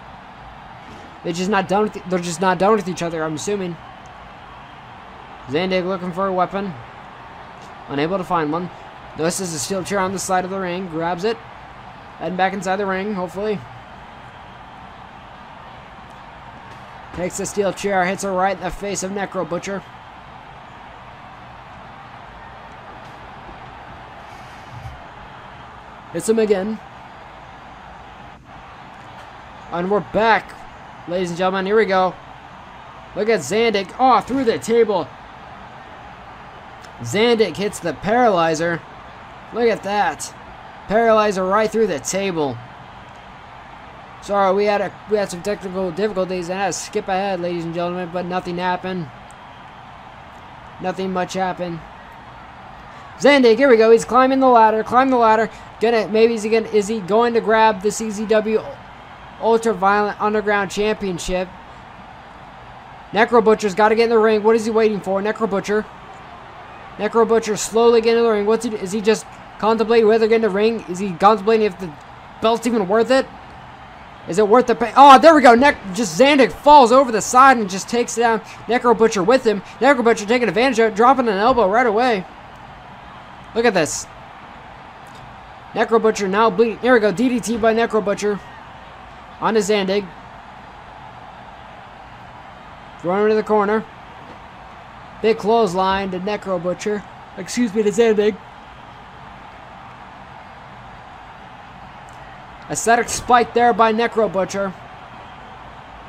They're just not done with each other, I'm assuming. Zandig looking for a weapon. Unable to find one. This is a steel chair on the side of the ring. Grabs it. Heading back inside the ring, hopefully. Takes the steel chair, hits her right in the face of Necro Butcher. Hits him again. And we're back, ladies and gentlemen. Here we go. Look at Zandig. Oh, through the table. Zandig hits the paralyzer. Look at that. Paralyzer right through the table. Sorry, we had some technical difficulties and I had to skip ahead, ladies and gentlemen, but nothing happened. Nothing much happened. Zandig, here we go. He's climbing the ladder. Climb the ladder. Maybe is he going to grab the CZW Ultraviolent Underground Championship? Necro Butcher's got to get in the ring. What is he waiting for? Necro Butcher. Necro Butcher slowly getting in the ring. Is he just contemplating whether to get in the ring? Is he contemplating if the belt's even worth it? Is it worth the pay? Oh, there we go. Just Zandig falls over the side and just takes down Necro Butcher with him. Necro Butcher taking advantage of it, dropping an elbow right away. Look at this. Necro Butcher now bleeding. There we go. DDT by Necro Butcher on to Zandig. Throwing him to the corner. Big clothesline to Necro Butcher. Excuse me, to Zandig. Aesthetic spike there by Necro Butcher.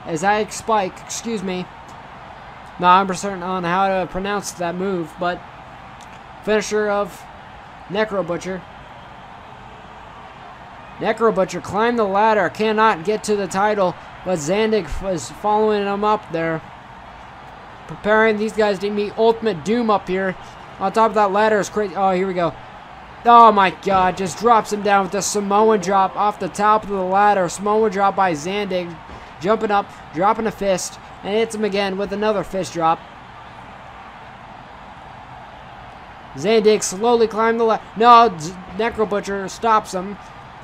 Aesthetic spike, excuse me. Not 100% on how to pronounce that move, but finisher of Necro Butcher. Necro Butcher climbed the ladder, cannot get to the title, but Zandig was following him up there. Preparing these guys to meet Ultimate Doom up here. On top of that ladder is crazy. Oh, here we go. Oh my god, just drops him down with the Samoan drop off the top of the ladder. Samoan drop by Zandig. Jumping up, dropping a fist, and hits him again with another fist drop. Zandig slowly climbed the ladder. No, Necro Butcher stops him,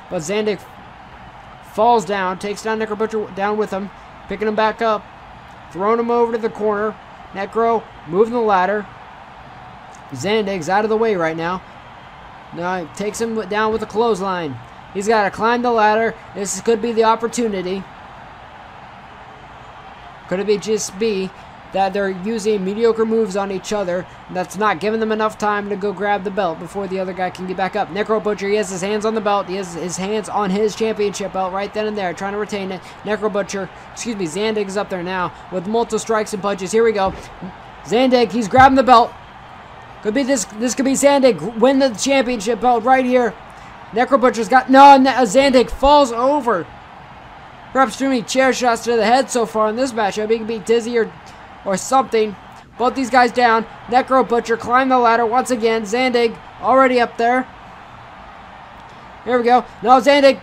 but Zandig falls down, takes down Necro Butcher down with him, picking him back up, throwing him over to the corner. Necro moving the ladder. Zandig's out of the way right now. Now he takes him down with a clothesline. He's got to climb the ladder. This could be the opportunity. Could it just be that they're using mediocre moves on each other? That's not giving them enough time to go grab the belt before the other guy can get back up. Necro Butcher, he has his hands on the belt. He has his hands on his championship belt right then and there, trying to retain it. Necro Butcher, excuse me, Zandig is up there now with multiple strikes and punches. Here we go. Zandig, he's grabbing the belt. Could be this could be Zandig win the championship belt right here. Necro Butcher's got Zandig falls over. Perhaps too many chair shots to the head so far in this matchup. He can be dizzy or something. Both these guys down. Necro Butcher climb the ladder once again. Zandig already up there. Here we go. No, Zandig.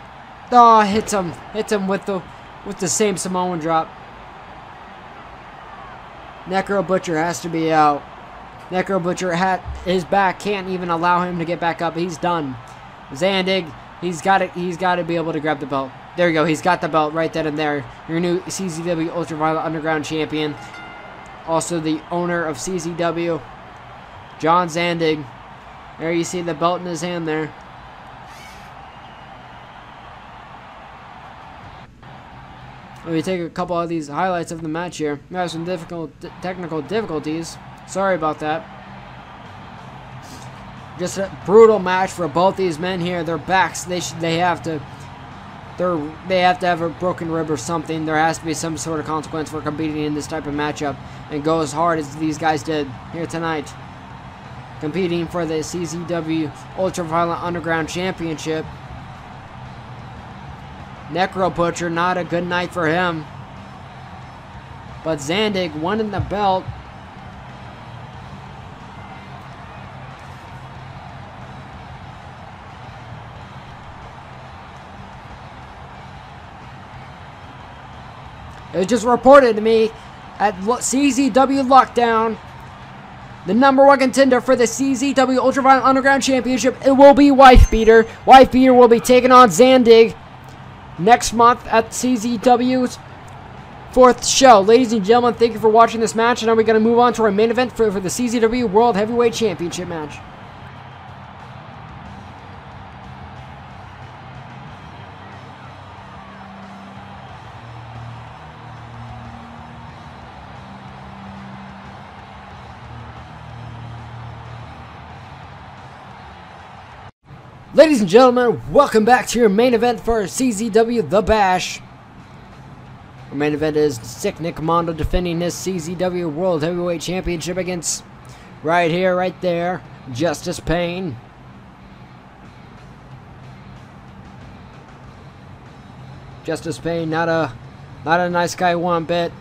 Oh, hits him with the same Samoan drop. Necro Butcher has to be out. Necro Butcher, his back can't even allow him to get back up. He's done. Zandig, he's got to be able to grab the belt. There you go. He's got the belt right then and there. Your new CZW Ultraviolent Underground Champion. Also the owner of CZW, John Zandig. There you see the belt in his hand there. Let me take a couple of these highlights of the match here. We have some technical difficulties. Sorry about that. Just a brutal match for both these men here. Their backs, they have to have a broken rib or something. There has to be some sort of consequence for competing in this type of matchup and go as hard as these guys did here tonight. Competing for the CZW Ultraviolent Underground Championship. Necro Butcher, not a good night for him. But Zandig winning the belt. It was just reported to me at CZW Lockdown, the #1 contender for the CZW Ultraviolent Underground Championship, it will be Wife Beater. Wife Beater will be taking on Zandig next month at CZW's 4th show. Ladies and gentlemen, thank you for watching this match, and now we're going to move on to our main event for the CZW World Heavyweight Championship match. Ladies and gentlemen, welcome back to your main event for CZW The Bash. Our main event is Sick Nick Mondo defending his CZW World Heavyweight Championship against, right here, right there, Justice Payne. Justice Payne, not a nice guy one bit.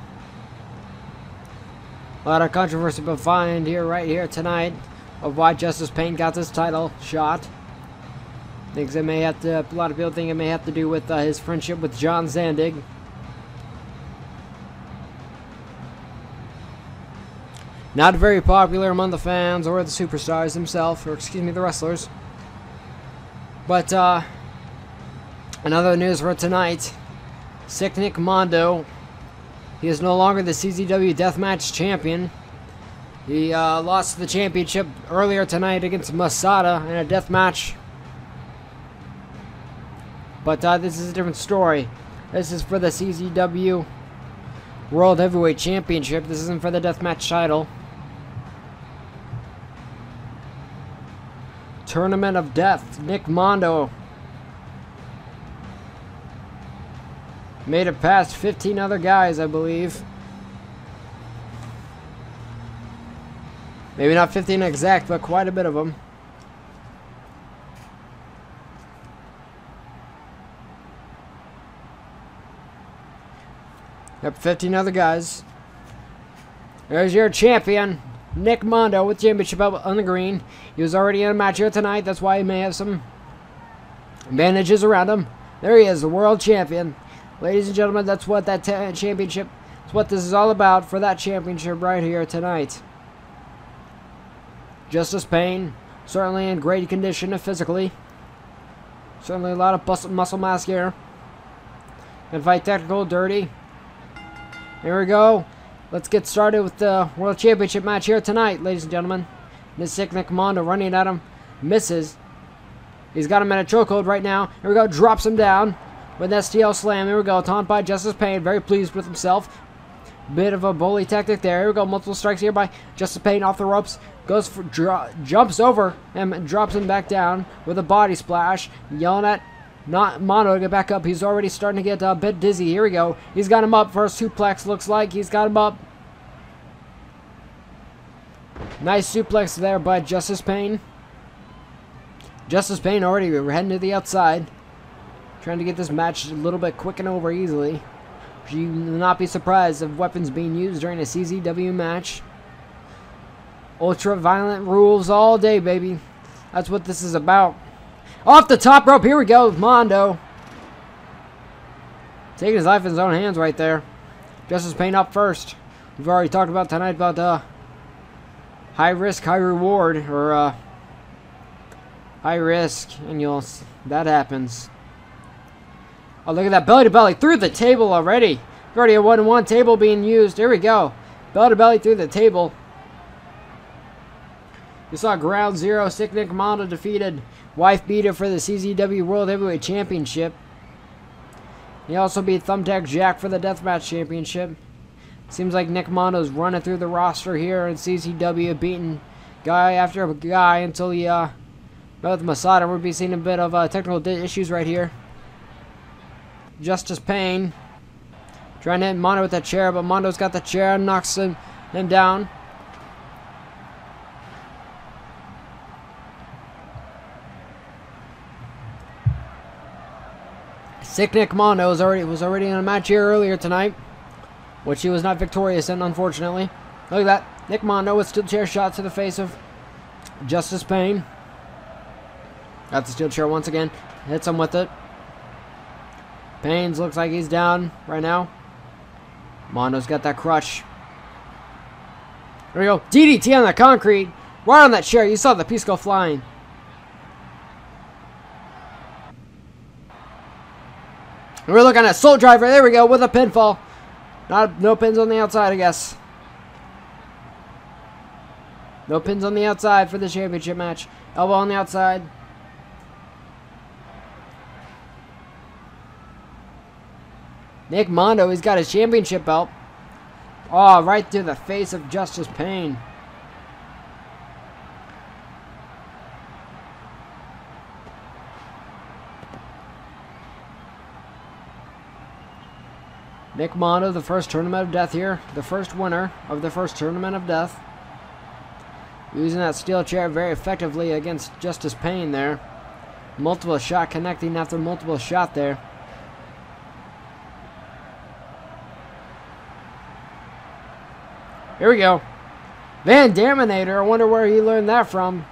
A lot of controversy behind here, right here tonight, of why Justice Pain got this title shot. Thinks it may have to. A lot of people think it may have to do with his friendship with John Zandig. Not very popular among the fans or the superstars themselves, or excuse me, the wrestlers. But another news for tonight: Sick Nick Mondo. He is no longer the CZW Deathmatch Champion. He lost the championship earlier tonight against MASADA in a death match. But this is a different story. This is for the CZW World Heavyweight Championship. This isn't for the Deathmatch title. Tournament of Death. Nick Mondo made it past 15 other guys, I believe. Maybe not 15 exact, but quite a bit of them. Yep, 15 other guys. There's your champion, Nick Mondo, with championship belt on the green. He was already in a match here tonight. That's why he may have some bandages around him. There he is, the world champion. Ladies and gentlemen, that's what that championship, that's what this is all about for that championship right here tonight. Justice Pain, certainly in great condition physically. Certainly a lot of muscle mass here. Gonna fight technical, dirty. Here we go. Let's get started with the World Championship match here tonight, ladies and gentlemen. This sick Nick Mondo running at him. Misses. He's got him in a chokehold right now. Here we go. Drops him down with an STL slam. Here we go. Taunt by Justice Pain. Very pleased with himself. Bit of a bully tactic there. Here we go. Multiple strikes here by Justice Pain off the ropes. Goes for jumps over him and drops him back down with a body splash. Yelling at Mondo to get back up. He's already starting to get a bit dizzy. Here we go. He's got him up for a suplex. Looks like he's got him up. Nice suplex there by Justice Pain. Justice Pain already heading to the outside. Trying to get this match a little bit quick and over easily. You will not be surprised if weapons being used during a CZW match. Ultraviolent rules all day, baby. That's what this is about. Off the top rope, here we go, Mondo. Taking his life in his own hands right there. Justice Pain up first. We've already talked about tonight about high risk, high reward, or high risk, and that happens. Oh, look at that, belly to belly through the table already. We've already a 1-1 table being used. Here we go, belly to belly through the table. We saw Ground Zero, Sick Nick Mondo defeated Wife Beater for the CZW World Heavyweight Championship. He also beat Thumbtack Jack for the Deathmatch Championship. Seems like Nick Mondo's running through the roster here in CZW, beating guy after guy until he met with MASADA. We'll be seeing a bit of technical issues right here. Justice Pain trying to hit Mondo with that chair, but Mondo's got the chair and knocks him down. Sick Nick Mondo was already in a match here earlier tonight, which he was not victorious in, unfortunately. Look at that. Nick Mondo with steel chair shot to the face of Justice Pain. Got the steel chair once again. Hits him with it. Pains looks like he's down right now. Mondo's got that crutch. There we go. DDT on the concrete. Right on that chair. You saw the piece go flying. And we're looking at Soul Driver. There we go with a pinfall. No pins on the outside, I guess. No pins on the outside for the championship match. Elbow on the outside. Nick Mondo, he's got his championship belt. Oh, right through the face of Justice Pain. Nick Mondo, the first Tournament of Death here. The first winner of the first Tournament of Death. Using that steel chair very effectively against Justice Pain there. Multiple shot connecting after multiple shot there. Here we go. Van Daminator, I wonder where he learned that from.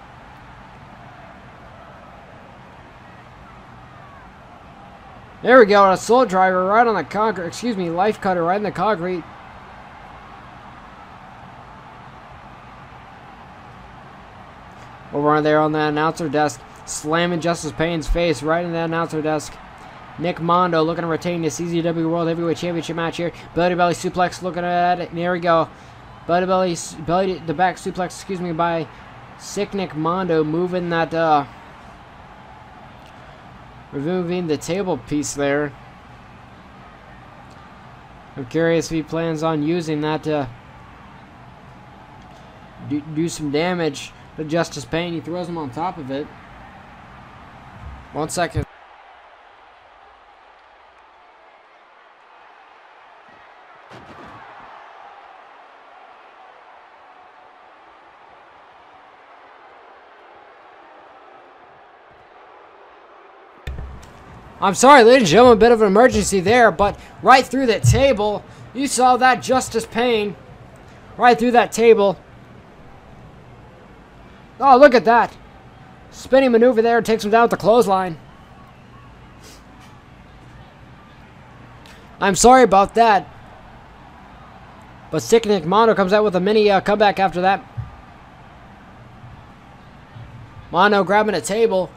There we go, a soul driver right on the concrete. Excuse me, life cutter right in the concrete. Over there on the announcer desk, slamming Justice Payne's face right in the announcer desk. Nick Mondo looking to retain the CZW World Heavyweight Championship match here. Belly to belly suplex, looking at it. There we go. Belly to the back suplex, excuse me, by Sick Nick Mondo, moving that, removing the table piece there. I'm curious if he plans on using that to do some damage to Justice Payne. He throws him on top of it. 1 second. I'm sorry, ladies and gentlemen, a bit of an emergency there, but right through that table, you saw that Justice Payne. Right through that table. Oh, look at that. Spinning maneuver there, takes him down with the clothesline. I'm sorry about that. But Sick Nick Mondo comes out with a mini comeback after that. Mondo grabbing a table.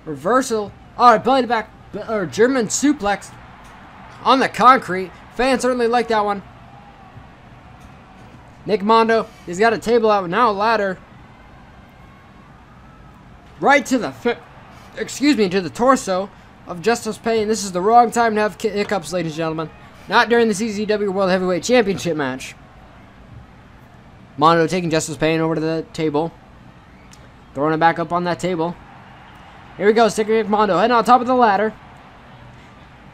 Reversal. Alright, belly to back, or German suplex on the concrete. Fans certainly like that one. Nick Mondo, he's got a table out, now a ladder. Right to the, to the torso of Justice Payne. This is the wrong time to have hiccups, ladies and gentlemen. Not during the CZW World Heavyweight Championship match. Mondo taking Justice Payne over to the table. Throwing it back up on that table. Here we go, Sick Nick Mondo heading on top of the ladder.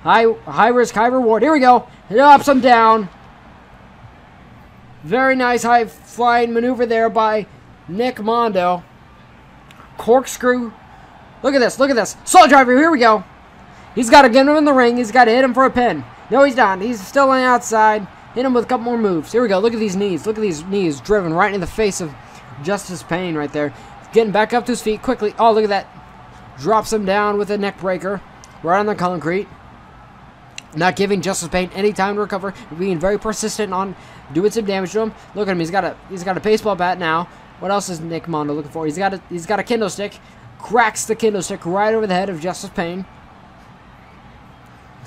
High risk, high reward. Here we go. He ups him down. Very nice high flying maneuver there by Nick Mondo. Corkscrew. Look at this, look at this. Soul driver, here we go. He's got to get him in the ring. He's got to hit him for a pin. No, he's not. He's still on the outside. Hit him with a couple more moves. Here we go. Look at these knees. Look at these knees driven right in the face of Justice Payne right there. Getting back up to his feet quickly. Oh, look at that. Drops him down with a neck breaker right on the concrete. Not giving Justice Payne any time to recover. Being very persistent on doing some damage to him. Look at him. He's got a baseball bat now. What else is Nick Mondo looking for? He's got a kendo stick. Cracks the kendo stick right over the head of Justice Payne.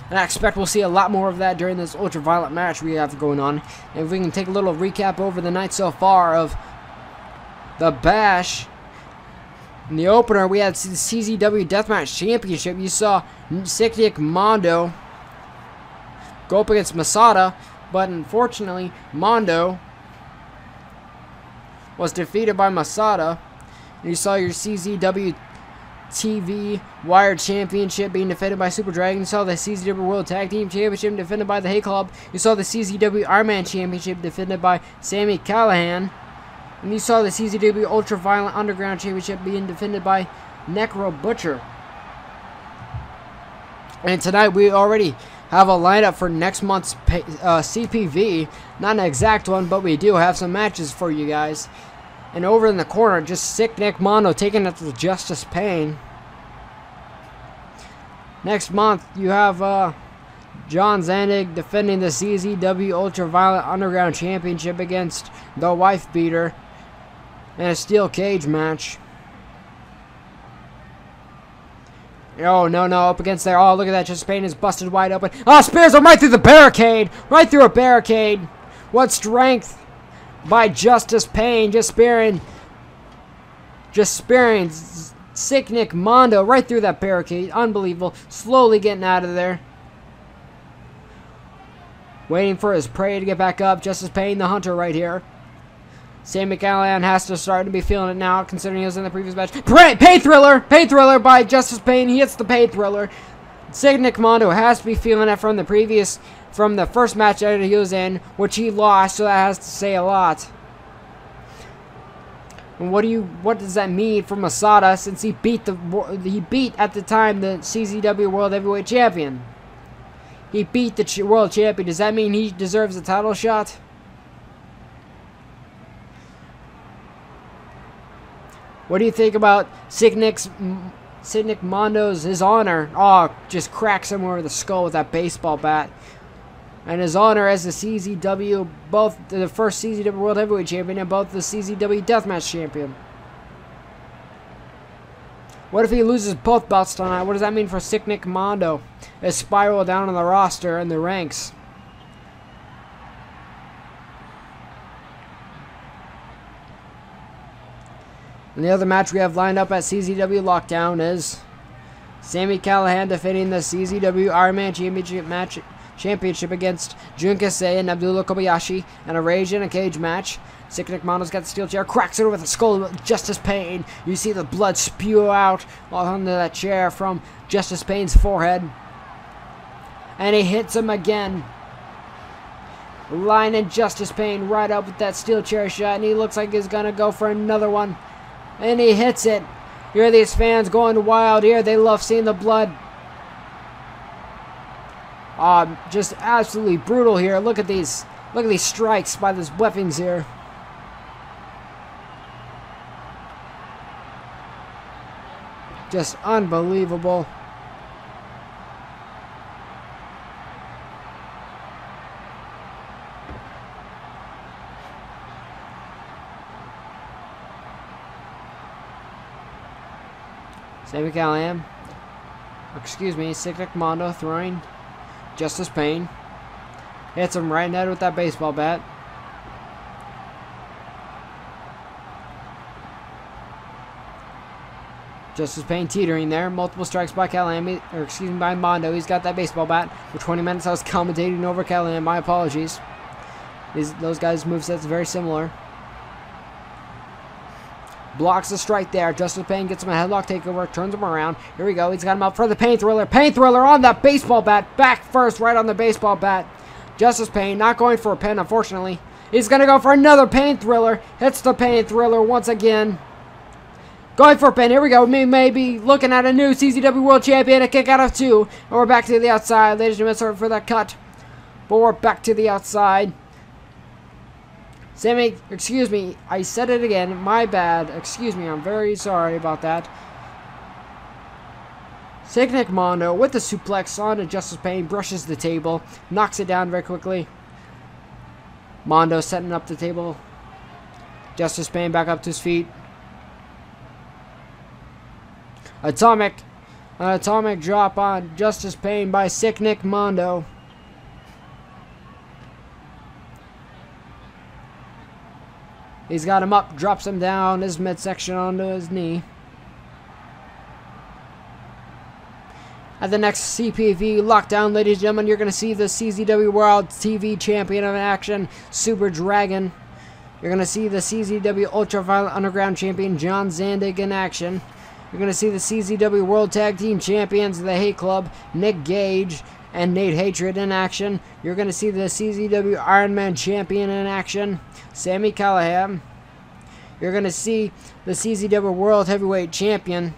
And I expect we'll see a lot more of that during this Ultraviolent match we have going on. And if we can take a little recap over the night so far of the Bash. In the opener, we had the CZW Deathmatch Championship. You saw Sick Nick Mondo go up against MASADA, but unfortunately, Mondo was defeated by MASADA. You saw your CZW TV Wired Championship being defended by Super Dragon. You saw the CZW World Tag Team Championship defended by the Hyde Club. You saw the CZW Ironman Championship defended by Sami, Calliham. And you saw the CZW Ultraviolent Underground Championship being defended by Necro Butcher. And tonight we already have a lineup for next month's CPV. Not an exact one, but we do have some matches for you guys. And over in the corner, just Sick Nick Mondo taking it to Justice Payne. Next month, you have John Zandig defending the CZW Ultraviolent Underground Championship against the Wife Beater in a steel cage match. Oh, no, up against there. Oh, look at that. Justice Payne is busted wide open. Oh, spears him right through the barricade. Right through a barricade. What strength by Justice Payne. Just spearing Sick Nick Mondo right through that barricade. Unbelievable. Slowly getting out of there. Waiting for his prey to get back up. Justice Payne, the hunter right here. Sami Calliham has to start to be feeling it now, considering he was in the previous match. Pay Thriller! Pay Thriller by Justice Payne. He hits the Pay Thriller. Sick Nick Mondo has to be feeling it from the first match that he was in, which he lost, so that has to say a lot. And what does that mean for MASADA, since he beat at the time the CZW World Heavyweight Champion? He beat the world champion. Does that mean he deserves a title shot? What do you think about Sidnick Mondo's his honor? Oh, just cracks him over the skull with that baseball bat. And his honor as the CZW, both the first CZW World Heavyweight Champion and both the CZW Deathmatch Champion. What if he loses both belts tonight? What does that mean for Sidnick Mondo? A spiral down on the roster and the ranks. And the other match we have lined up at CZW Lockdown is Sami Calliham defending the CZW Ironman Championship against Jun Kasei and Abdullah Kobayashi, and a rage in a cage match. Sidnick Mondo's got the steel chair, cracks it over with a skull. Justice Pain. You see the blood spew out onto that chair from Justice Pain's forehead. And he hits him again. Lining Justice Pain right up with that steel chair shot, and he looks like he's gonna go for another one. And he hits it. Here are these fans going wild here. They love seeing the blood. Just absolutely brutal here. Look at these. Look at these strikes by these weapons here. Just unbelievable. Sami Calliham. Excuse me, Sidnick Mondo throwing Justice Pain. Hits him right in the head with that baseball bat. Justice Pain teetering there. Multiple strikes by Calliham, or excuse me, by Mondo. He's got that baseball bat. For 20 minutes I was commentating over Calliham. My apologies. Those guys' movesets very similar. Blocks the strike there. Justice Pain gets him a headlock takeover. Turns him around. Here we go. He's got him up for the Pain Thriller. Pain Thriller on that baseball bat. Back first, right on the baseball bat. Justice Pain not going for a pin, unfortunately. He's going to go for another Pain Thriller. Hits the Pain Thriller once again. Going for a pin. Here we go. We may be looking at a new CZW World Champion. A kick out of 2. And we're back to the outside. Ladies and gentlemen, sorry for that cut. But we're back to the outside. Sami, excuse me. I said it again. My bad. Excuse me. I'm very sorry about that. Sidnick Mondo with the suplex on to Justice Pain. Brushes the table. Knocks it down very quickly. Mondo setting up the table. Justice Pain back up to his feet. An atomic drop on Justice Pain by Sidnick Mondo. He's got him up, drops him down his midsection onto his knee. At the next CPV Lockdown, ladies and gentlemen, you're going to see the CZW World TV Champion in action, Super Dragon. You're going to see the CZW Ultraviolent Underground Champion, John Zandig, in action. You're going to see the CZW World Tag Team Champions of the Hate Club, Nick Gage and Nate Hatred, in action. You're going to see the CZW Ironman Champion in action, Sami Calliham. You're going to see the CZW World Heavyweight Champion.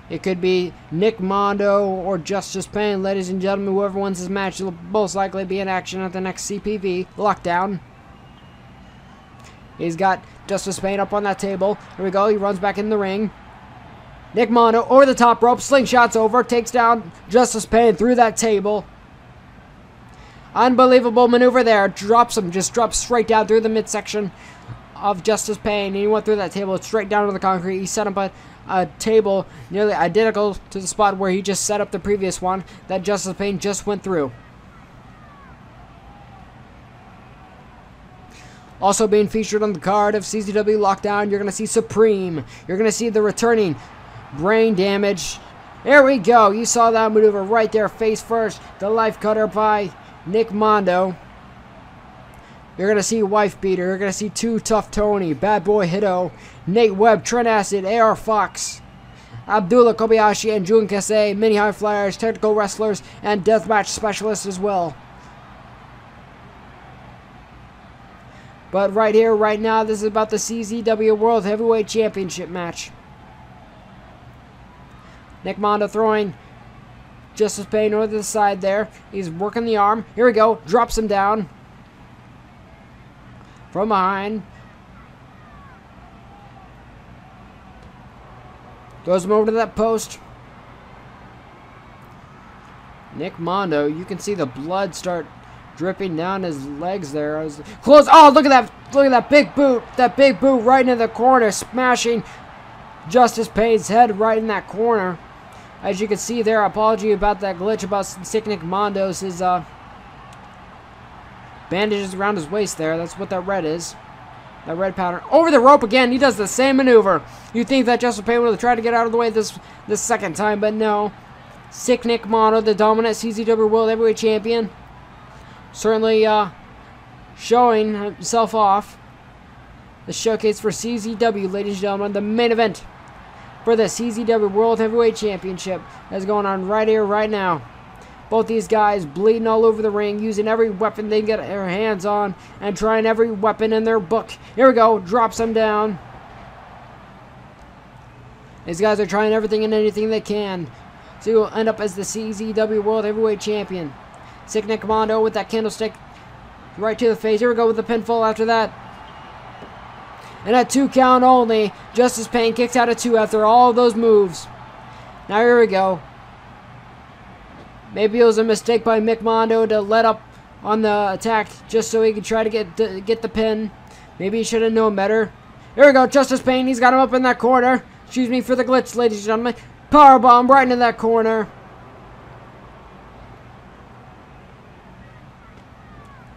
It could be Nick Mondo or Justice Pain. Ladies and gentlemen, whoever wins this match will most likely be in action at the next CPV Lockdown. He's got Justice Pain up on that table. Here we go. He runs back in the ring. Nick Mondo over the top rope. Slingshots over. Takes down Justice Pain through that table. Unbelievable maneuver there. Drops him. Just drops straight down through the midsection of Justice Pain. And he went through that table straight down to the concrete. He set up a table nearly identical to the spot where he just set up the previous one that Justice Pain just went through. Also being featured on the card of CZW Lockdown, you're going to see Supreme. You're going to see the returning Brain Damage. There we go. You saw that maneuver right there, face first. The life cutter by Nick Mondo. You're going to see Wife Beater. You're going to see Too Tough Tony, Bad Boy Hito, Nate Webb, Trent Acid, AR Fox, Abdullah Kobayashi, and Jun Kasei, Mini High Flyers, Technical Wrestlers, and Deathmatch Specialists as well. But right here, right now, this is about the CZW World Heavyweight Championship match. Nick Mondo throwing Justice Pain over to the side there. He's working the arm. Here we go. Drops him down. From behind. Throws him over to that post. Nick Mondo, you can see the blood start dripping down his legs there. Close. Oh, look at that. Look at that big boot. That big boot right into the corner, smashing Justice Pain's head right in that corner. As you can see there, apology about that glitch about Sick Nick Mondo's his bandages around his waist there. That's what that red is. That red pattern. Over the rope again. He does the same maneuver. You think that Justice Pain would have tried to get out of the way this second time, but no. Sick Nick Mondo, the dominant CZW World Heavyweight Champion. Certainly showing himself off. The showcase for CZW, ladies and gentlemen. The main event for the CZW World Heavyweight Championship is going on right here, right now. Both these guys bleeding all over the ring, using every weapon they can get their hands on, and trying every weapon in their book. Here we go, drops them down. These guys are trying everything and anything they can to end up as the CZW World Heavyweight Champion. Sick Nick Mondo with that candlestick right to the face. Here we go with the pinfall after that. And at 2 count only, Justice Pain kicks out at 2 after all of those moves. Now here we go. Maybe it was a mistake by Mick Mondo to let up on the attack just so he could try to get the pin. Maybe he should have known better. Here we go, Justice Pain. He's got him up in that corner. Excuse me for the glitch, ladies and gentlemen. Powerbomb right into that corner.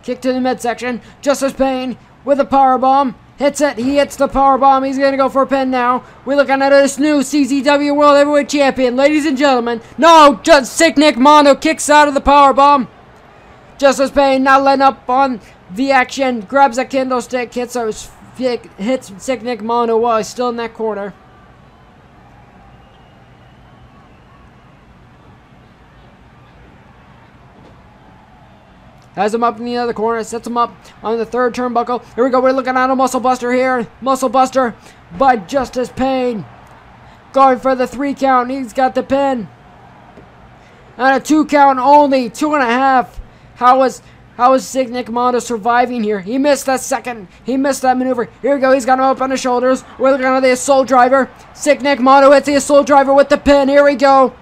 Kick to the midsection. Justice Pain with a powerbomb. Hits it. He hits the powerbomb. He's going to go for a pin now. We're looking at this new CZW World Heavyweight Champion. Ladies and gentlemen. No! Just Sick Nick Mondo kicks out of the powerbomb. Justice Pain not letting up on the action. Grabs a candlestick. Hits Sick Nick Mondo while he's still in that corner. Has him up in the other corner, sets him up on the 3rd turnbuckle. Here we go, we're looking at a muscle buster here. Muscle buster by Justice Pain. Going for the 3 count, he's got the pin. And a 2 count only, 2.5. How is Sick Nick Mondo surviving here? He missed that second, he missed that maneuver. Here we go, he's got him up on the shoulders. We're looking at the assault driver. Sick Nick Mondo hits the assault driver with the pin, here we go.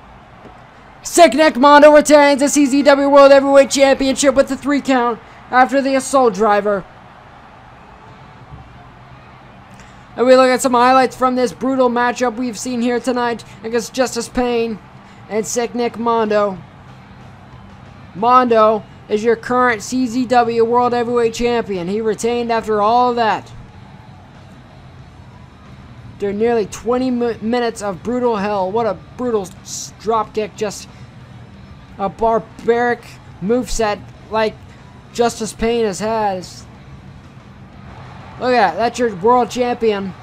Sick Nick Mondo retains the CZW World Heavyweight Championship with the 3 count after the assault driver. And we look at some highlights from this brutal matchup we've seen here tonight against Justice Pain and Sick Nick Mondo. Mondo is your current CZW World Heavyweight Champion. He retained after all of that. After nearly 20 minutes of brutal hell. What a brutal dropkick. Just a barbaric moveset like Justice Pain has had. Look at that. That's your world champion.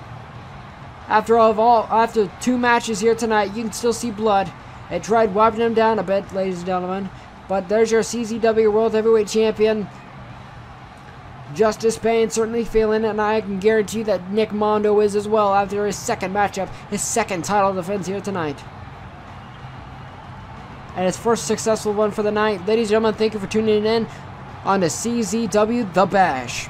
After 2 matches here tonight, you can still see blood. It tried wiping him down a bit, ladies and gentlemen. But there's your CZW World Heavyweight Champion. Justice Pain certainly feeling it, and I can guarantee that Nick Mondo is as well after his 2nd matchup, his 2nd title defense here tonight. And his first successful one for the night. Ladies and gentlemen, thank you for tuning in on the CZW The Bash.